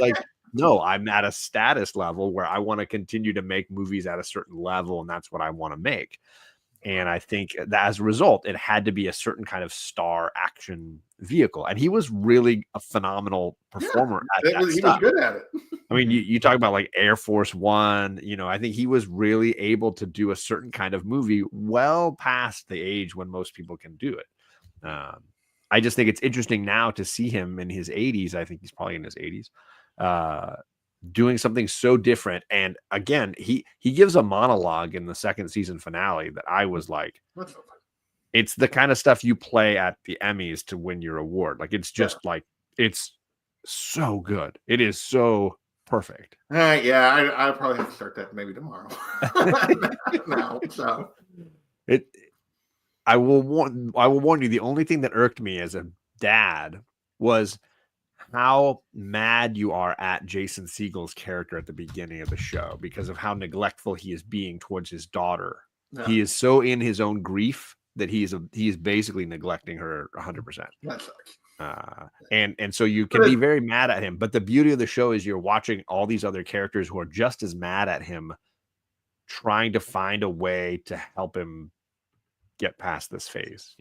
like, no, I'm at a status level where I want to continue to make movies at a certain level. And that's what I want to make. And I think that as a result, it had to be a certain kind of star action vehicle. And he was really a phenomenal performer at that He was good at it. I mean, you talk about like Air Force One, I think he was really able to do a certain kind of movie well past the age when most people can do it. I just think it's interesting now to see him in his 80s. I think he's probably in his 80s, doing something so different. And again, he gives a monologue in the second season finale that I was like, it's the kind of stuff you play at the Emmys to win your award. Like, it's just like, it's so good. It is so perfect. I probably have to start that maybe tomorrow. No, so I will warn you, the only thing that irked me as a dad was how mad you are at Jason Segel's character at the beginning of the show because of how neglectful he is being towards his daughter. Yeah. He is so in his own grief that he is basically neglecting her 100%. That sucks. And so you can be very mad at him, but the beauty of the show is you're watching all these other characters who are just as mad at him, trying to find a way to help him get past this phase,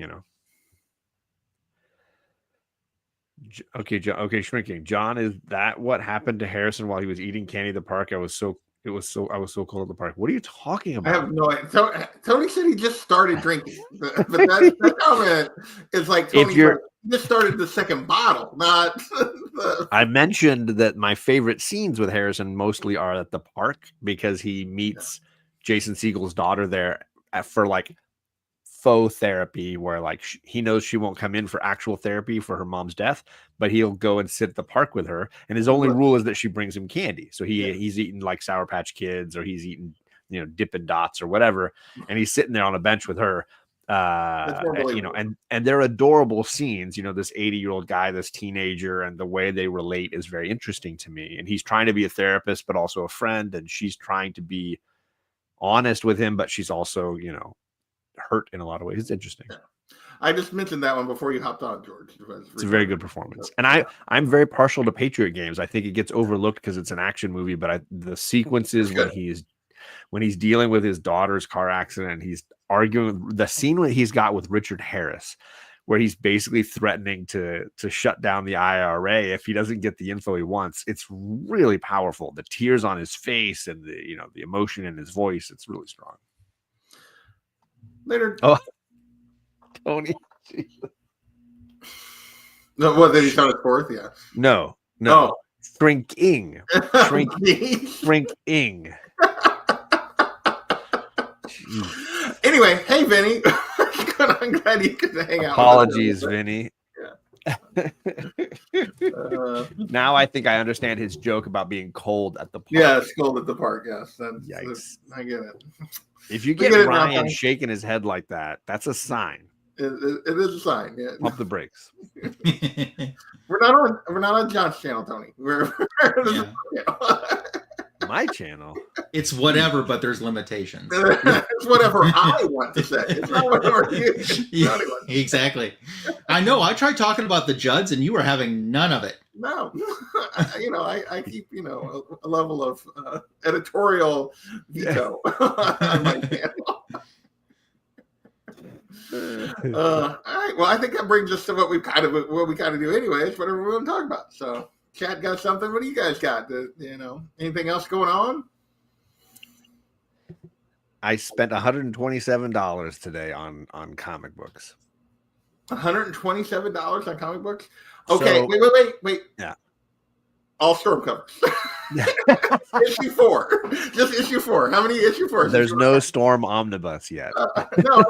Okay, John. Okay, shrinking. John, is that what happened to Harrison while he was eating candy at the park? I was so cold at the park. What are you talking about? I have no idea. Tony said he just started drinking, but that comment is like Tony just started the second bottle, not. I mentioned that my favorite scenes with Harrison mostly are at the park because he meets Jason Segel's daughter there for like faux therapy, where like he knows she won't come in for actual therapy for her mom's death, but he'll go and sit at the park with her, and his only rule is that she brings him candy. So he's eating like Sour Patch Kids, or he's eating Dippin' Dots or whatever, and he's sitting there on a bench with her, and they're adorable scenes. This 80-year-old guy, this teenager, and the way they relate is very interesting to me. And he's trying to be a therapist but also a friend, and she's trying to be honest with him, but she's also hurt in a lot of ways. It's interesting. I just mentioned that one before you hopped on, George. It's a very good performance. And I'm very partial to Patriot Games. I think it gets overlooked because it's an action movie, but the sequences when he's dealing with his daughter's car accident, and he's arguing, the scene that he's got with Richard Harris, where he's basically threatening to shut down the IRA if he doesn't get the info he wants. It's really powerful. The tears on his face and the emotion in his voice, it's really strong. Later. Oh, Tony. No, what did he count it fourth? Yeah. No. Oh. Shrinking. Shrinking. Anyway, hey Vinny. I'm glad you could hang out. Apologies, Vinny. Yeah. Now I think I understand his joke about being cold at the park. Yeah, it's cold at the park. Yes, Yikes. I get it. If you get Ryan shaking his head like that, that's a sign. It is a sign. Yeah. Pump the brakes. We're not on John's channel, Tony. We're my channel. It's whatever, but there's limitations. It's whatever I want to say. It's not whatever you. Yeah, exactly. I know. I tried talking about the Judds, and you were having none of it. No, I keep a level of editorial veto on my channel. All right. Well, I think that brings us to what we kind of do anyways. Whatever we want to talk about. So, chat got something. What do you guys got? Anything else going on? I spent $127 today on comic books. $127 on comic books. Okay. So, wait. Yeah. All storm covers. Issue 4. Just issue 4. How many issue 4? There's no Storm Omnibus yet. No.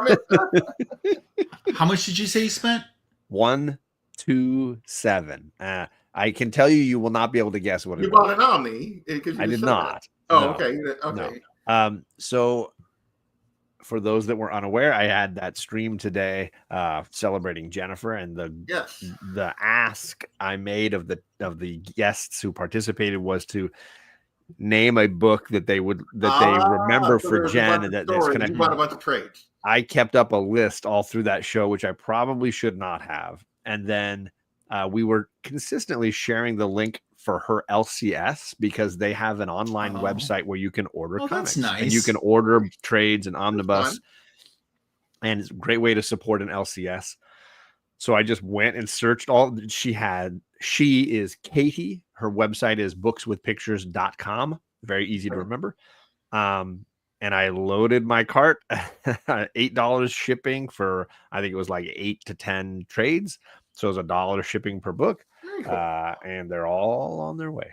How much did you say you spent? $127. I can tell you will not be able to guess what it was. You bought an Omni. I did not. Oh, no. Okay. Okay. No. So for those that were unaware, I had that stream today celebrating Jennifer, and the ask I made of the guests who participated was to name a book that they remember for Jen, and that's connected. You bought a bunch of trades. I kept up a list all through that show, which I probably should not have, and then we were consistently sharing the link for her LCS because they have an online website where you can order comics. That's nice. And you can order trades and omnibus, and it's a great way to support an LCS. So I just went and searched all she is Katie. Her website is bookswithpictures.com. Very easy to remember. And I loaded my cart, $8 shipping for, I think it was like 8 to 10 trades. So it was $1 shipping per book. Cool. And they're all on their way.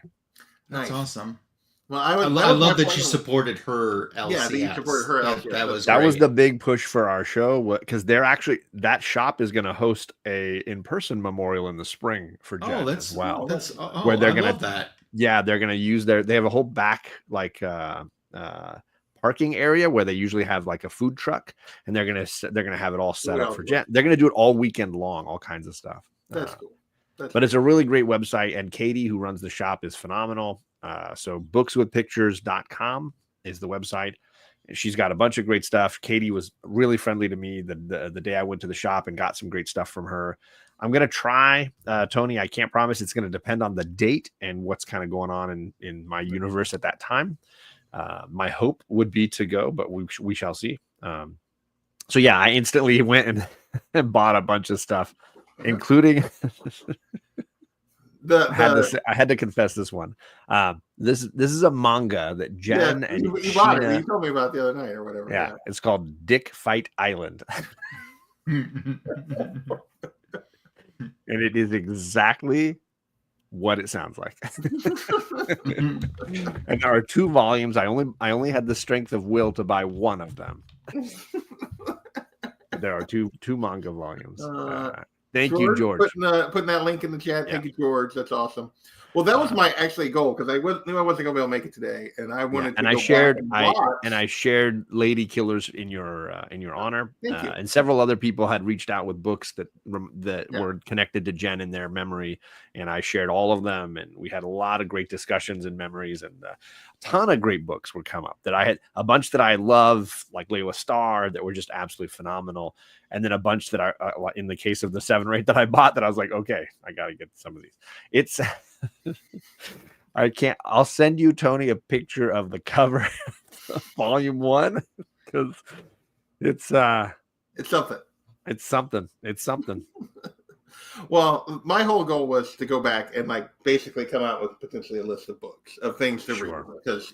That's awesome. Well, I love that you supported her LCS. Yeah, that you supported her LCS. That was the big push for our show, because they're actually, that shop is going to host a in-person memorial in the spring for Jen as well. Where they're going to love that. Yeah, they're going to use they have a whole back parking area where they usually have like a food truck, and they're going to have it all set up for Jen. They're going to do it all weekend long, all kinds of stuff. That's cool. But it's a really great website, and Katie, who runs the shop, is phenomenal. So bookswithpictures.com is the website. She's got a bunch of great stuff. Katie was really friendly to me the day I went to the shop and got some great stuff from her. I'm going to try, Tony. I can't promise. It's going to depend on the date and what's kind of going on in my universe at that time. My hope would be to go, but we shall see. So yeah, I instantly went and bought a bunch of stuff, including I had to confess this one. This is a manga that Jen and you bought it. You told me about the other night or whatever. Yeah, it's called Dick Fight Island. And it is exactly what it sounds like. And there are 2 volumes. I only had the strength of will to buy one of them. There are two manga volumes. Thank you, George. Putting that link in the chat. Yeah. Thank you, George. That's awesome. Well, that was my actually goal, because I knew I wasn't going to be able to make it today, and I wanted to. And I shared Lady Killers in your honor. And several other people had reached out with books that were connected to Jen in their memory, and I shared all of them, and we had a lot of great discussions and memories, and a ton of great books would come up. That I had a bunch that I love, like Layla Starr, that were just absolutely phenomenal, and then a bunch that in the case of the 7 or 8 that I bought, that I was like, okay, I got to get some of these. It's I'll send you, Tony, a picture of the cover of volume 1, because it's something. It's something. Well, my whole goal was to go back and basically come out with potentially a list of books of things to read, because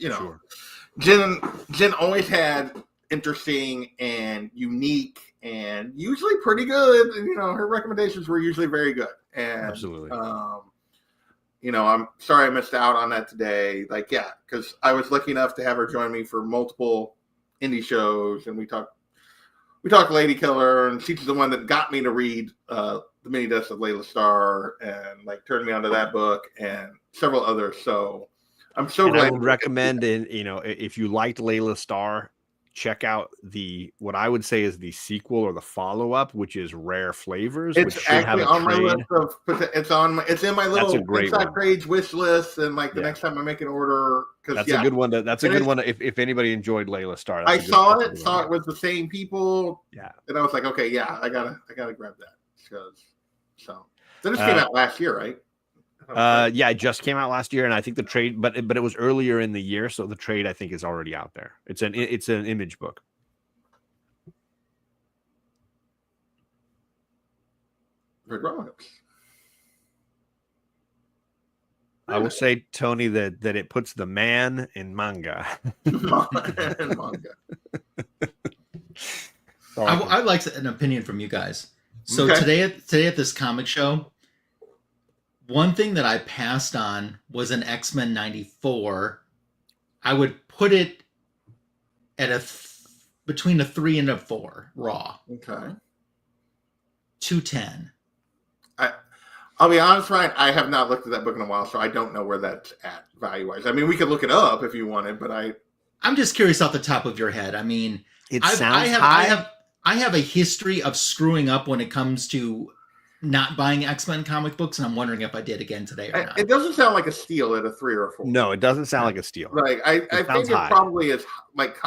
Jen always had interesting and unique and usually pretty good. Her recommendations were usually very good. And Absolutely. I'm sorry I missed out on that today. Like, yeah, because I was lucky enough to have her join me for multiple indie shows, and we talked Lady Killer, and she's the one that got me to read the Mini Deaths of Layla Starr, and like turned me onto that book and several others. So I'm so glad. I would recommend, if you liked Layla Starr, check out what I would say is the sequel or the follow-up, which is Rare Flavors. It's which should actually have a on my trade. list of. It's in my little Inside Rage wish list, and like the next time I make an order, that's a good one. That's a good one. If anybody enjoyed Layla Starr, I saw it with the same people. Yeah, and I was like, okay, yeah, I gotta grab that. So then it came out last year, right? Yeah, it just came out last year, and I think the trade, but it was earlier in the year, so the trade I think is already out there. It's an image book. Rick Rollins. I will say, Tony, that it puts the man in manga. I'd like an opinion from you guys. So today at this comic show, one thing that I passed on was an X-Men 94. I would put it at between a 3 and a 4 raw. Okay. 210. I'll be honest, Ryan, I have not looked at that book in a while, so I don't know where that's at value-wise. I mean, we could look it up if you wanted, but I'm just curious off the top of your head. I mean, high. I have a history of screwing up when it comes to not buying X-Men comic books, and I'm wondering if I did again today or not. It doesn't sound like a steal at a 3 or a 4. No, it doesn't sound like a steal. Like I think it probably is like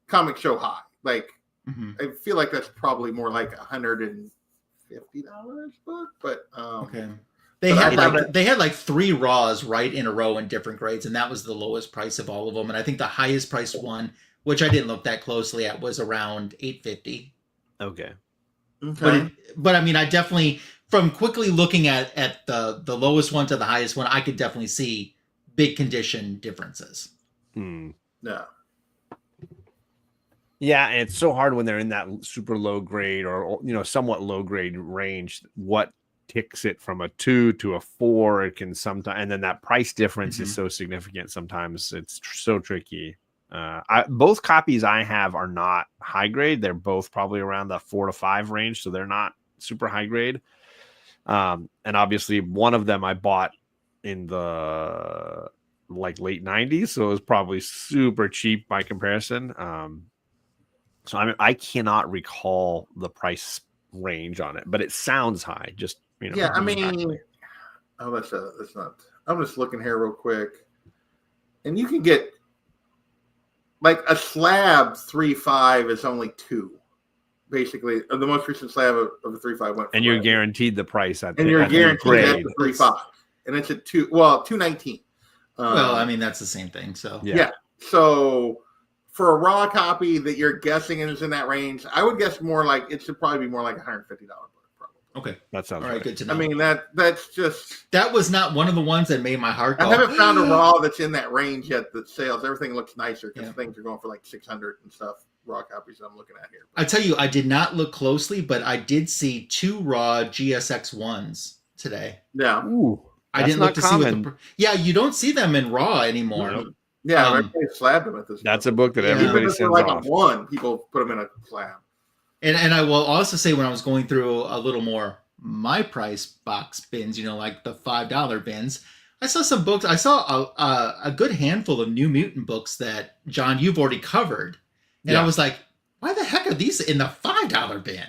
comic show high. Like I feel like that's probably more like $150 book, but okay. They had like 3 raws right in a row in different grades, and that was the lowest price of all of them. And I think the highest priced one, which I didn't look that closely at, was around $850. Okay. But I mean, I definitely, from quickly looking at the lowest one to the highest one, I could definitely see big condition differences. Yeah. Yeah, and it's so hard when they're in that super low grade or somewhat low grade range. What ticks it from a 2 to a 4? It can sometimes, and then that price difference is so significant. Sometimes it's so tricky. Both copies I have are not high grade. They're both probably around the 4 to 5 range, so they're not super high grade. And obviously, one of them I bought in the late 90s, so it was probably super cheap by comparison. So I cannot recall the price range on it, but it sounds high. Just yeah, I mean, that's not. I'm just looking here real quick, and you can get like a slab 3.5 is only 2. Basically, the most recent slab of a 3.5 went. And you're guaranteed the price at and you're guaranteed at the 3.5, and it's at 219. Well, I mean that's the same thing. So yeah. So for a raw copy that you're guessing is in that range, I would guess more like it should probably be more like $150 book, probably. Okay, that sounds all right. Good to know. I mean that's just that was not one of the ones that made my heart go. I haven't found a raw that's in that range yet that sells. Everything looks nicer because things are going for like 600 and stuff. Raw copies that I'm looking at here. I tell you, I did not look closely, but I did see 2 raw GSX1s today. Yeah. Ooh, I didn't look to see what you don't see them in raw anymore. No. Yeah, everybody slabbed them at this. That's a book that everybody sends like off. One, people put them in a slab. And I will also say when I was going through a little more my price box bins, like the $5 bins, I saw some books. I saw a good handful of New Mutant books that, John, you've already covered. And I was like, why the heck are these in the $5 bin?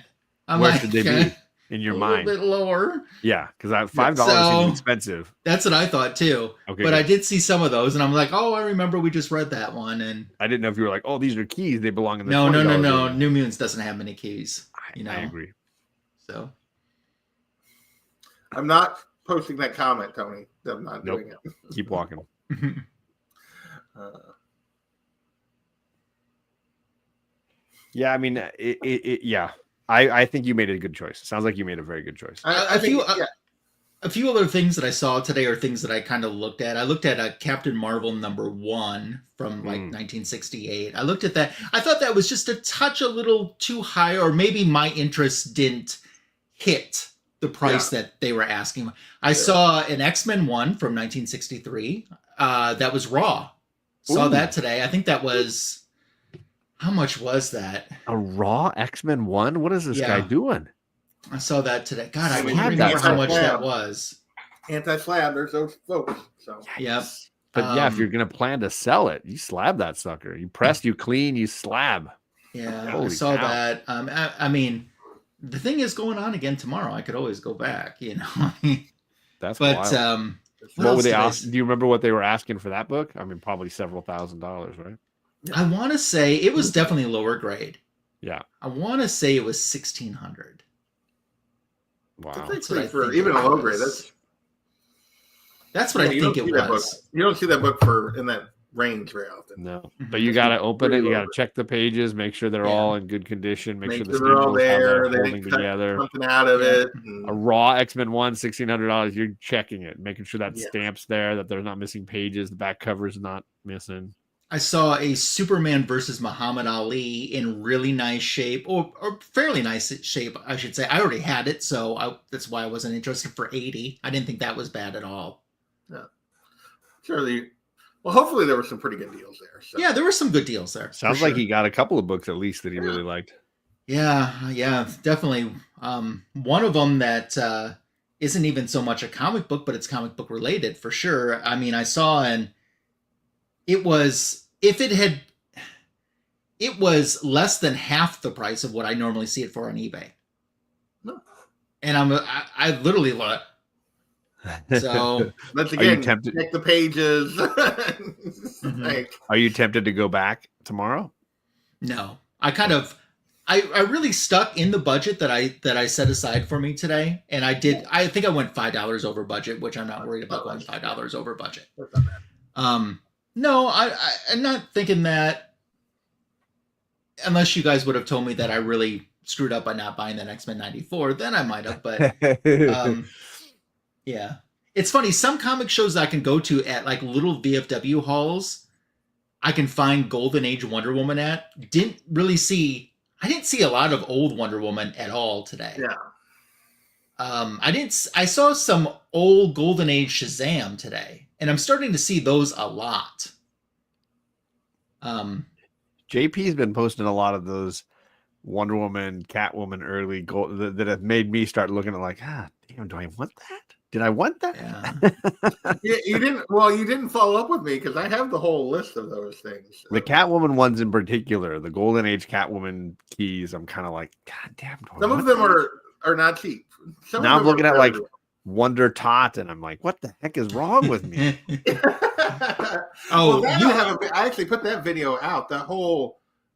Where should they be in your mind? A little bit lower. Yeah, because $5 seems expensive. That's what I thought too. Okay, but I did see some of those, and I'm like, oh, I remember we just read that one. And I didn't know if you were like, oh, these are keys. They belong in the No. New Mutants doesn't have many keys. I agree. So I'm not posting that comment, Tony. I'm not doing it. Keep walking. Yeah, I mean, I think you made a good choice. It sounds like you made a very good choice. A few other things that I saw today are things that I kind of looked at. I looked at a Captain Marvel #1 from 1968. I looked at that. I thought that was just a little too high, or maybe my interest didn't hit the price that they were asking. I saw an X-Men 1 from 1963 that was raw. Saw that today. I think that was, how much was that? A raw X-Men 1? What is this guy doing? I saw that today. God, I can't remember how much that was. Anti-slab, there's those folks. So yep. But yeah, if you're gonna plan to sell it, you slab that sucker. You press, you clean, you slab. Yeah, I saw that. I mean, the thing is going on again tomorrow. I could always go back, you know. That's but wild. What were they asking? Do you remember what they were asking for that book? I mean, probably several $1,000s, right? I want to say it was definitely lower grade. Yeah. I want to say it was 1,600. Wow. That's what for even a low grade. That's what I think it was. You don't see that book in that range very often. No, but you got to open it. You got to check the pages, make sure they're all in good condition, make sure they're all there. They holding together. Something out of it. A raw X-Men 1, $1,600. You're checking it, making sure that stamp's there, that there's not missing pages, the back cover's not missing. I saw a Superman versus Muhammad Ali in really nice shape, or fairly nice shape, I should say. I already had it, so that's why I wasn't interested for $80. I didn't think that was bad at all. Yeah, surely. Well, hopefully there were some pretty good deals there. So. Yeah, there were some good deals there. Sounds like he got a couple of books at least that he really liked. Yeah, definitely. One of them that isn't even so much a comic book, but it's comic book related for sure. I mean, I saw it was less than half the price of what I normally see it for on eBay. No. And I literally love it. So let's again check the pages. Are you tempted to go back tomorrow? No, I really stuck in the budget that I set aside for me today, and I think I went $5 over budget, which I'm not worried about going $5 over budget. That's not bad. No, I'm not thinking that, unless you guys would have told me that I really screwed up by not buying that X-Men 94, then I might have, but yeah. It's funny, some comic shows I can go to at like little VFW halls, I can find Golden Age Wonder Woman at. I didn't see a lot of old Wonder Woman at all today. Yeah. I saw some old Golden Age Shazam today, and I'm starting to see those a lot. JP's been posting a lot of those Wonder Woman, Catwoman early gold that have made me start looking at like, damn, do I want that? Did I want that? Yeah. You didn't follow up with me because I have the whole list of those things. So. The Catwoman ones in particular, the Golden Age Catwoman keys, I'm kind of like, God damn. Some of them are not cheap. Now I'm looking at like Wonder Tot, and I'm like, what the heck is wrong with me? I actually put that video out.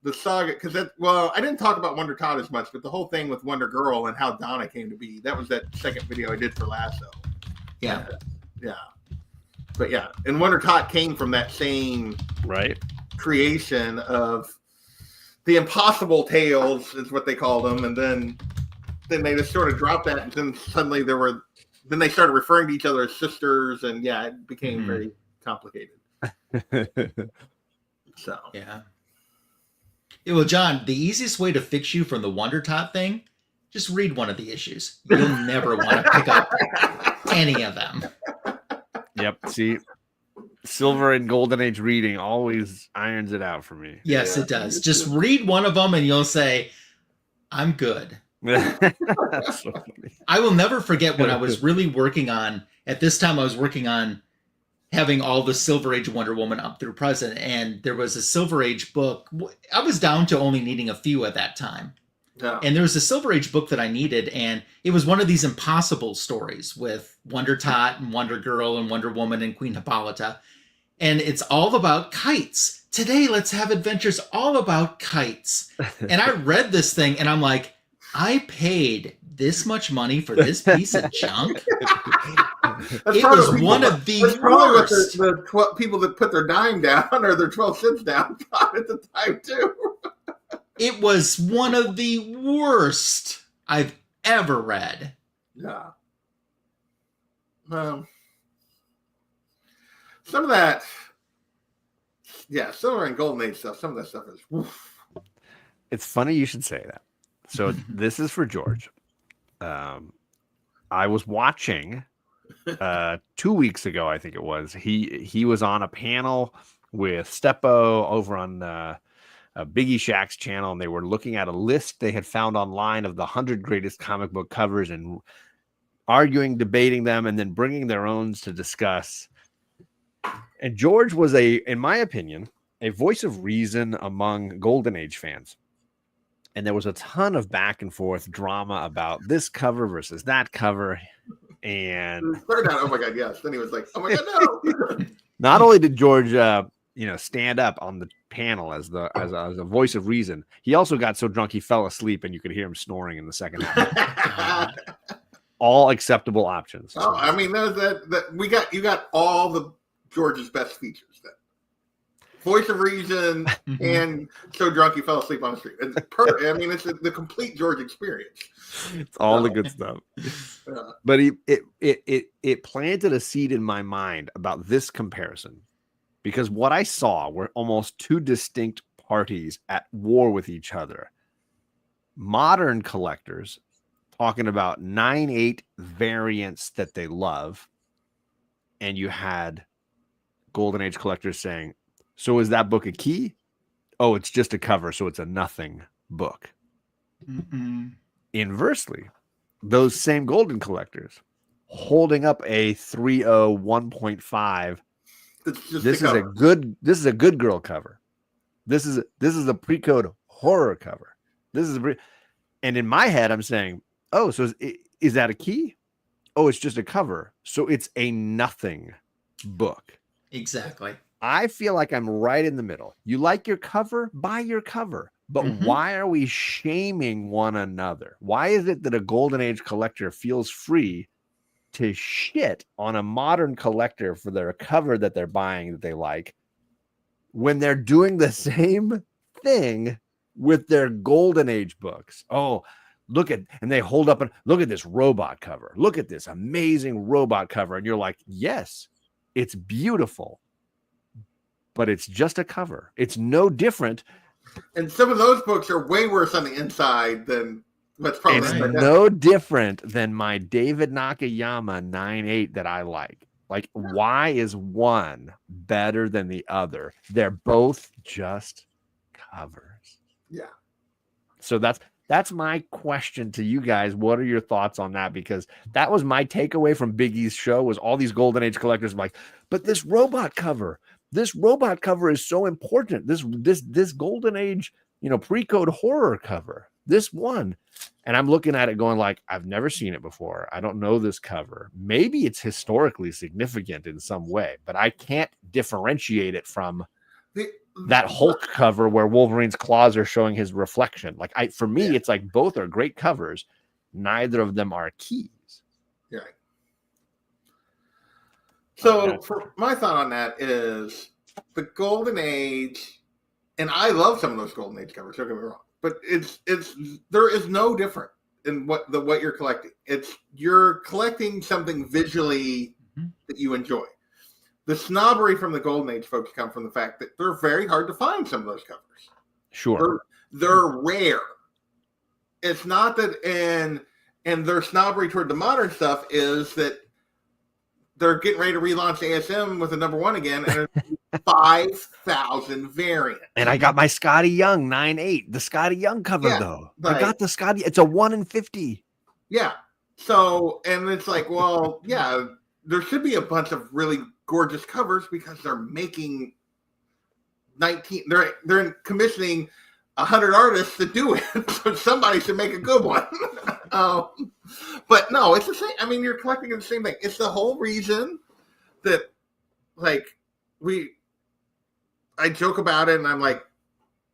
The saga, because I didn't talk about Wonder Tot as much, but the whole thing with Wonder Girl and how Donna came to be, that was that second video I did for Lasso. Yeah. Yeah. But yeah, and Wonder Tot came from that same creation of the Impossible Tales is what they called them, and then they just sort of dropped that, and then suddenly they started referring to each other as sisters, and it became very complicated. So yeah. Well, John, the easiest way to fix you from the Wonder Tot thing, just read one of the issues. You'll never want to pick up any of them. Yep. See, Silver and Golden Age reading always irons it out for me. Yes, it does. Just read one of them and you'll say, I'm good. That's so funny. I will never forget when I was really working on, at this time I was working on having all the Silver Age Wonder Woman up through present, and there was a Silver Age book. I was down to only needing a few at that time. Yeah. And there was a Silver Age book that I needed, and it was one of these Impossible stories with Wonder Tot and Wonder Girl and Wonder Woman and Queen Hippolyta. And it's all about kites. Today, let's have adventures all about kites. And I read this thing, and I'm like, I paid this much money for this piece of junk. It was one of the worst. The people that put their dime down or their 12 cents down thought at the time too. It was one of the worst I've ever read. Yeah. Some of that, Silver and Golden Age stuff. Some of that stuff is. Woof. It's funny you should say that. So this is for George. I was watching 2 weeks ago, I think it was. He was on a panel with Steppo over on Biggie Shack's channel, and they were looking at a list they had found online of the 100 greatest comic book covers and arguing, debating them, and then bringing their own to discuss. And George was in my opinion, a voice of reason among Golden Age fans. And there was a ton of back and forth drama about this cover versus that cover. And started out, oh my God, yes. Then he was like, oh my God, no. Not only did George, stand up on the panel as a voice of reason, he also got so drunk he fell asleep, and you could hear him snoring in the second half. All acceptable options. Oh, I mean, you got all the George's best features then. Voice of reason and so drunk he fell asleep on the street. It's I mean, it's the complete George experience. It's all the good stuff. But it planted a seed in my mind about this comparison, because what I saw were almost two distinct parties at war with each other. Modern collectors talking about 9/8 variants that they love, and you had Golden Age collectors saying, so is that book a key? Oh, it's just a cover, so it's a nothing book. Mm-mm. Inversely, those same Golden collectors holding up a 3.0 1.5. This is a good girl cover. This is a pre-code horror cover. And in my head, I'm saying, oh, so is that a key? Oh, it's just a cover, so it's a nothing book. Exactly. I feel like I'm right in the middle. You like your cover? Buy your cover. But why are we shaming one another? Why is it that a Golden Age collector feels free to shit on a modern collector for their cover that they're buying that they like, when they're doing the same thing with their Golden Age books? Oh, and they hold up and look at this robot cover. Look at this amazing robot cover. And you're like, yes, it's beautiful, but it's just a cover. It's no different. And some of those books are way worse on the inside than what's probably. It's no different than my David Nakayama 9/8 that I like. Like, why is one better than the other? They're both just covers. Yeah. So that's my question to you guys. What are your thoughts on that? Because that was my takeaway from Biggie's show, was all these Golden Age collectors like, but this robot cover is so important. This Golden Age, pre-code horror cover, this one. And I'm looking at it going like, I've never seen it before. I don't know this cover. Maybe it's historically significant in some way, but I can't differentiate it from that Hulk cover where Wolverine's claws are showing his reflection. Like, for me, it's like both are great covers. Neither of them are keys. Yeah. So for my thought on that is the Golden Age, and I love some of those Golden Age covers, don't get me wrong, but there is no different in what you're collecting. You're collecting something visually that you enjoy. The snobbery from the Golden Age folks come from the fact that they're very hard to find, some of those covers. Sure. They're rare. It's not that, and their snobbery toward the modern stuff is that they're getting ready to relaunch ASM with a #1 again, and 5,000 variants. And I got my Scotty Young 9/8, the Scotty Young cover though. I got the Scotty. It's a 1 in 50. Yeah. So, and it's like, well, yeah, there should be a bunch of really gorgeous covers because they're making they're commissioning 100 artists to do it. So somebody should make a good one. But no, it's the same. I mean, you're collecting the same thing. It's the whole reason that, like, I joke about it, and I'm like,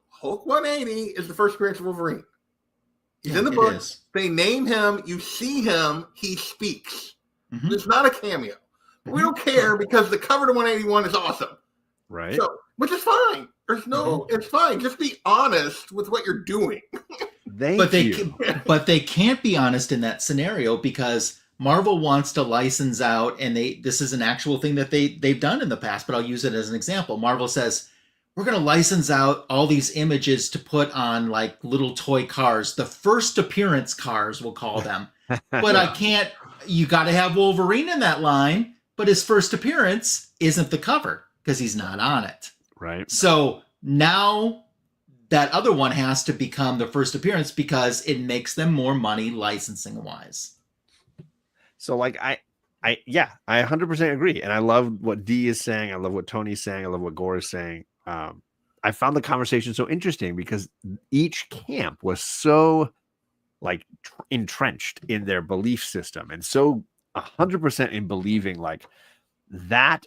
Hulk 180 is the first appearance of Wolverine. He's in the book. They name him. You see him. He speaks. It's not a cameo. We don't care because the cover to 181 is awesome. Right. So, which is fine. It's fine. Just be honest with what you're doing. But they can't be honest in that scenario because Marvel wants to license out, and this is an actual thing that they've done in the past, but I'll use it as an example. Marvel says, we're going to license out all these images to put on like little toy cars, the first appearance cars, we'll call them. but I can't. You got to have Wolverine in that line, but his first appearance isn't the cover because he's not on it. Right. So now that other one has to become the first appearance because it makes them more money licensing wise. So like I 100% agree. And I love what Dee is saying. I love what Tony's saying. I love what Gore is saying. I found the conversation so interesting because each camp was so like entrenched in their belief system and so 100% in believing like that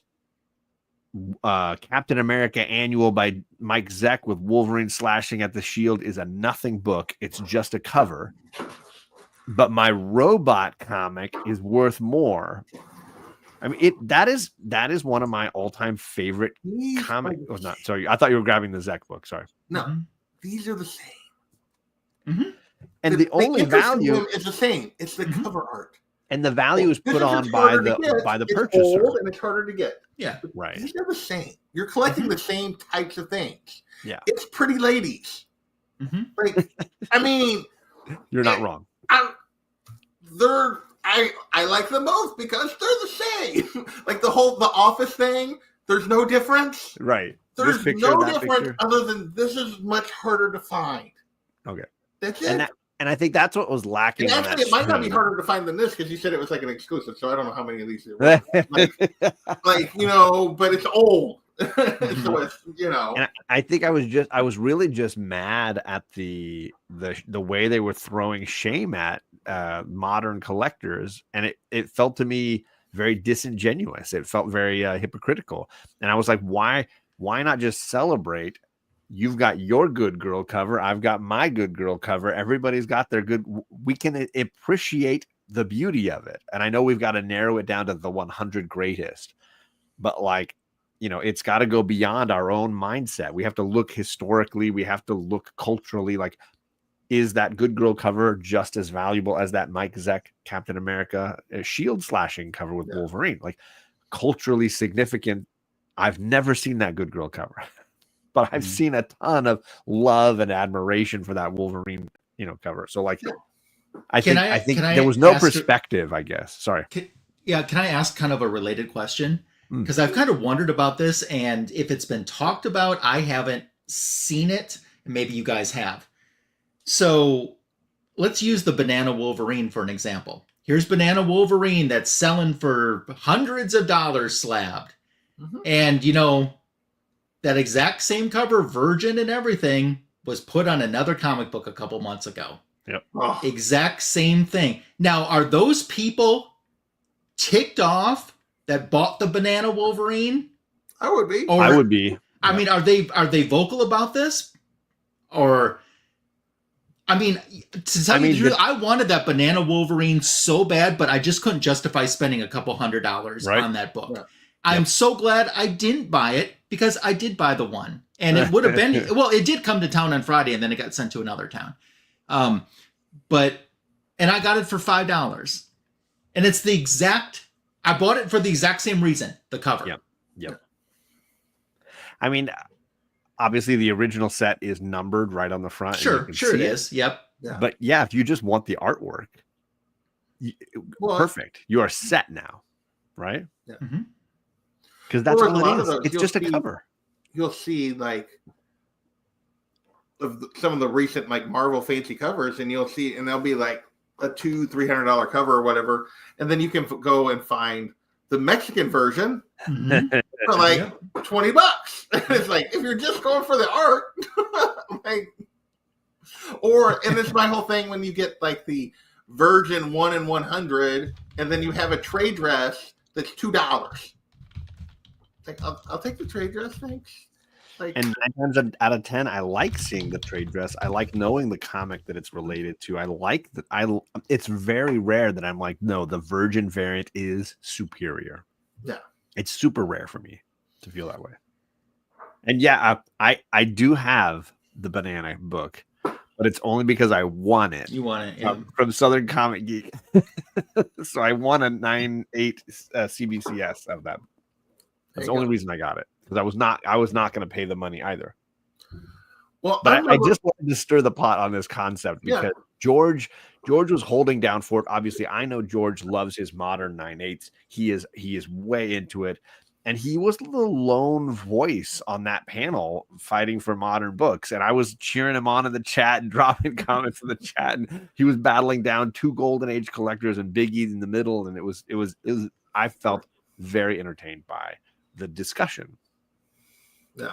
Captain America annual by Mike Zeck with Wolverine slashing at the shield is a nothing book. It's just a cover. But my robot comic is worth more. I mean, that is one of my all-time favorite comics. Oh, not sorry. I thought you were grabbing the Zeck book. Sorry. No, these are the same. Mm-hmm. And the only value is the same. It's the cover art. And the value is put on by the purchaser. It's old and it's harder to get. Yeah. Right. These are the same. You're collecting the same types of things. Yeah. It's pretty ladies. Like, I mean, you're not wrong. I like them both because they're the same. Like the Office thing, there's no difference. Right. There's no difference other than this is much harder to find. Okay. That's it. And I think that's what was lacking. And actually, it might not be harder to find than this because you said it was like an exclusive. So I don't know how many of these there were. like but it's old. So it's, And I think I was really just mad at the way they were throwing shame at modern collectors, and it felt to me very disingenuous. It felt very hypocritical, and I was like, why not just celebrate? You've got your good girl cover. I've got my good girl cover. Everybody's got their good. We can appreciate the beauty of it. And I know we've got to narrow it down to the 100 greatest, but like, it's got to go beyond our own mindset. We have to look historically. We have to look culturally. Like, is that good girl cover just as valuable as that Mike Zeck Captain America shield slashing cover with Wolverine? Like, culturally significant. I've never seen that good girl cover. But I've seen a ton of love and admiration for that Wolverine, cover. So like, I think there was no perspective, I guess. Sorry. Can I ask kind of a related question? Because I've kind of wondered about this, and if it's been talked about, I haven't seen it, and maybe you guys have. So let's use the Banana Wolverine for an example. Here's Banana Wolverine that's selling for hundreds of dollars slabbed. And, that exact same cover, Virgin and everything, was put on another comic book a couple months ago. Yep. Oh. Exact same thing. Now, are those people ticked off that bought the Banana Wolverine? I would be. I would be. I mean, are they vocal about this? Or, I mean, to tell you the truth, I wanted that Banana Wolverine so bad, but I just couldn't justify spending a couple $100 on that book. Yeah. I'm so glad I didn't buy it because I did buy the one. And it would have been, it did come to town on Friday and then it got sent to another town. And I got it for $5. And it's I bought it for the exact same reason, the cover. Yep. I mean, obviously the original set is numbered right on the front. Sure it is. Yep. Yeah. But yeah, if you just want the artwork, perfect. You are set now, right? Yeah. Because that's all it is. It's just a cover. You'll see like some of the recent like Marvel fancy covers, and you'll see, and they'll be like a $200-$300 cover or whatever, and then you can go and find the Mexican version for like $20. It's like if you're just going for the art, and it's my whole thing when you get like the Virgin 1 in 100, and then you have a trade dress that's $2. Like, I'll take the trade dress, thanks. Like, and 9 times out of 10, I like seeing the trade dress. I like knowing the comic that it's related to. I like that. It's very rare that I'm like, no, the Virgin variant is superior. Yeah, it's super rare for me to feel that way. And yeah, I do have the Banana book, but it's only because I won it. You won it from Southern Comic Geek. So I won a 9/8 CBCS of that. That's the only reason I got it, because I was not going to pay the money either. Well, but I just wanted to stir the pot on this concept because George was holding down for it. Obviously, I know George loves his modern 9/8. He is way into it. And he was the lone voice on that panel fighting for modern books. And I was cheering him on in the chat and dropping comments in the chat. And he was battling down 2 Golden Age collectors and Big E in the middle. And it was I felt very entertained by the discussion. Yeah.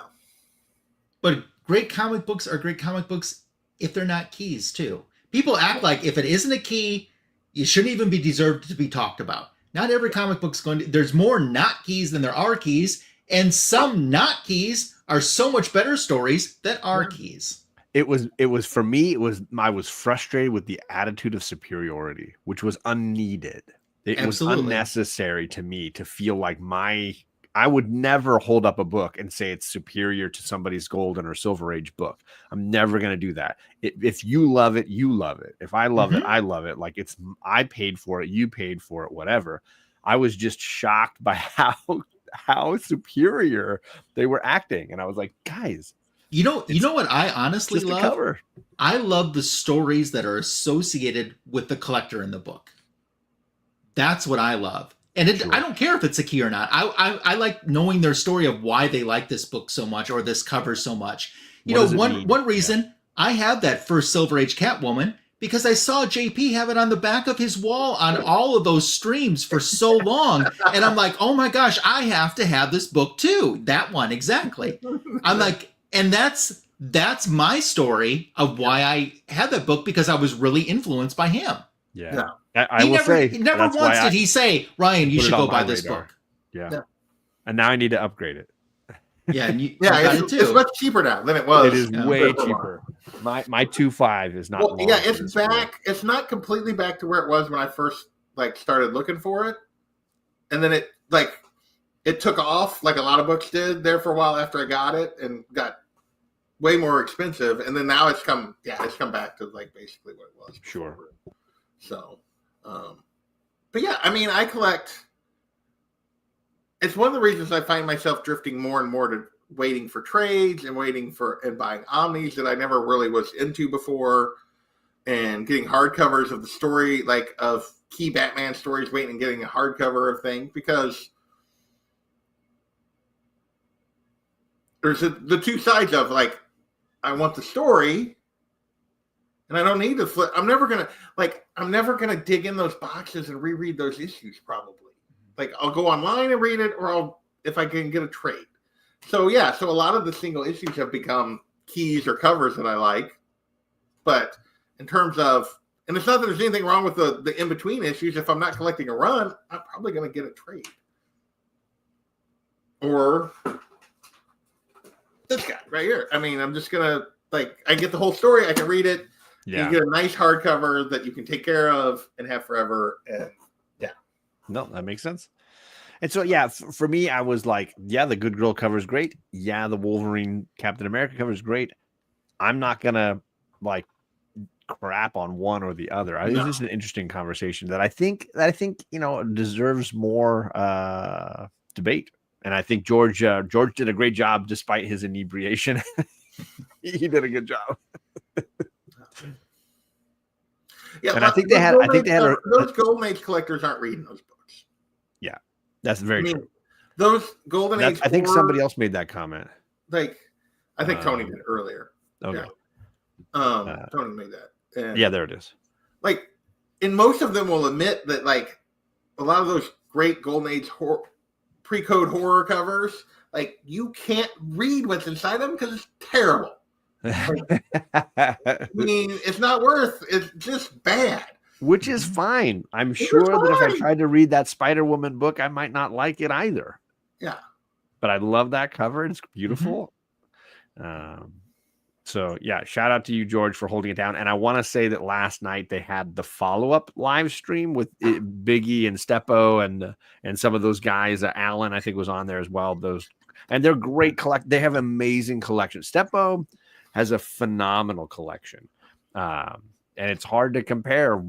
But great comic books are great comic books if they're not keys too. People act like if it isn't a key, you shouldn't even be deserved to be talked about. Not every comic book's going to, there's more not keys than there are keys, and some not keys are so much better stories that are keys. It was for me, I was frustrated with the attitude of superiority, which was unneeded. It Absolutely. was unnecessary to me to feel like I would never hold up a book and say it's superior to somebody's Golden or Silver Age book. I'm never going to do that. If you love it, you love it. If I love it, I love it. Like I paid for it, you paid for it, whatever. I was just shocked by how superior they were acting. And I was like, guys, you know what I honestly love? Cover. I love the stories that are associated with the collector in the book. That's what I love. And I don't care if it's a key or not. I like knowing their story of why they like this book so much or this cover so much. One reason I have that first Silver Age Catwoman because I saw JP have it on the back of his wall on all of those streams for so long. And I'm like, oh my gosh, I have to have this book too. That one, exactly. I'm like, and that's my story of why I had that book because I was really influenced by him. Yeah. Never once did he say, Ryan, you should go buy this book. Yeah. And now I need to upgrade it. Yeah, and you got it too. It's much cheaper now than it was. It is way cheaper. My 2.5 is not. Well, yeah, it's back. It's not completely back to where it was when I first started looking for it, and then it took off like a lot of books did there for a while after I got it, and got way more expensive, and then now it's come back to basically what it was. Sure. So, but yeah, I mean, I collect. It's one of the reasons I find myself drifting more and more to waiting for trades and buying omnis that I never really was into before, and getting hardcovers of the story, of key Batman stories, waiting and getting a hardcover of things, because there's the two sides of I want the story, and I don't need to flip. I'm never gonna dig in those boxes and reread those issues. Probably, I'll go online and read it, or if I can get a trade. So yeah, a lot of the single issues have become keys or covers that I like. But in terms of, and it's not that there's anything wrong with the in between issues. If I'm not collecting a run, I'm probably gonna get a trade. Or this guy right here. I mean, I'm just gonna I get the whole story. I can read it. Yeah. You get a nice hardcover that you can take care of and have forever. And yeah. No, that makes sense. And so, yeah, for me, I was like, yeah, the Good Girl cover is great. Yeah, the Wolverine Captain America cover is great. I'm not going to crap on one or the other. This is an interesting conversation that I think, deserves more debate. And I think George did a great job despite his inebriation. He did a good job. Yeah, and I think they had those Golden Age collectors aren't reading those books. Yeah, that's very true. Those Golden Age. I think somebody else made that comment. I think Tony did earlier. Okay. Yeah. Tony made that. And yeah, there it is. And most of them will admit that a lot of those great Golden Age pre-code horror covers, you can't read what's inside them because it's terrible. I mean, it's not worth. It's just bad. Which is fine. I'm sure that if I tried to read that Spider-Woman book, I might not like it either. Yeah. But I love that cover. It's beautiful. So, yeah, shout out to you, George, for holding it down. And I want to say that last night they had the follow-up live stream with Biggie and Steppo and some of those guys. Alan, I think, was on there as well. And they're great They have amazing collections. Steppo has a phenomenal collection. And it's hard to compare,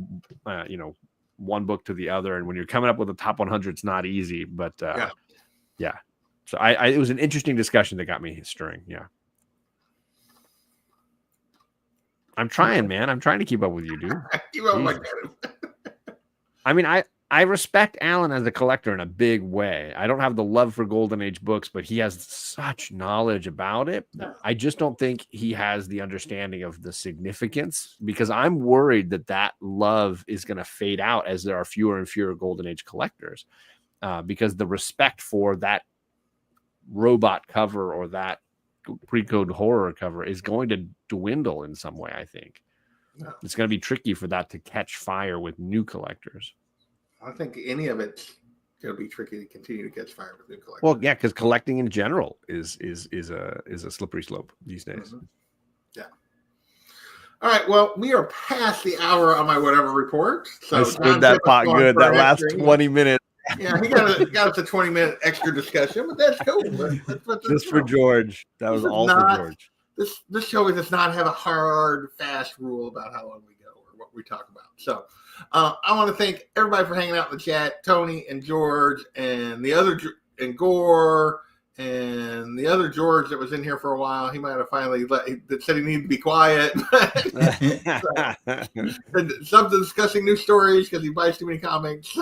one book to the other. And when you're coming up with a top 100, it's not easy. But yeah. So it was an interesting discussion that got me stirring. Yeah. I'm trying, man. I'm trying to keep up with you, dude. I mean, I respect Alan as a collector in a big way. I don't have the love for Golden Age books, but he has such knowledge about it. I just don't think he has the understanding of the significance, because I'm worried that love is going to fade out as there are fewer and fewer Golden Age collectors, because the respect for that robot cover or that pre-code horror cover is going to dwindle in some way. I think it's going to be tricky for that to catch fire with new collectors. I think any of it's going to be tricky to continue to catch fire with new collectors. Well, yeah, because collecting in general is a slippery slope these days. Mm-hmm. Yeah. All right. Well, we are past the hour on my whatever report. So I stirred that pot good. That last 20 minutes. Yeah, he got us a 20-minute extra discussion, but that's cool. Just for George. That was all for George. This show does not have a hard, fast rule about how long we go or what we talk about. So I want to thank everybody for hanging out in the chat. Tony and George and the other and Gore and the other George that was in here for a while. He might have finally that said he needed to be quiet. Something discussing new stories because he buys too many comics.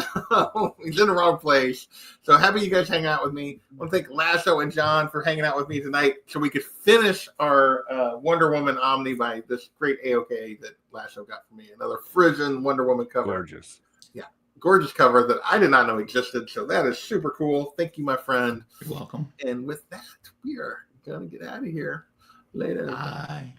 He's in the wrong place. So happy you guys hang out with me. I want to thank Lasso and John for hanging out with me tonight so we could finish our Wonder Woman Omni by this great AOK that Lasso got for me. Another Frisian Wonder Woman cover. Gorgeous. Yeah. Gorgeous cover that I did not know existed. So that is super cool. Thank you, my friend. You're welcome. And with that, we are going to get out of here. Later. Bye.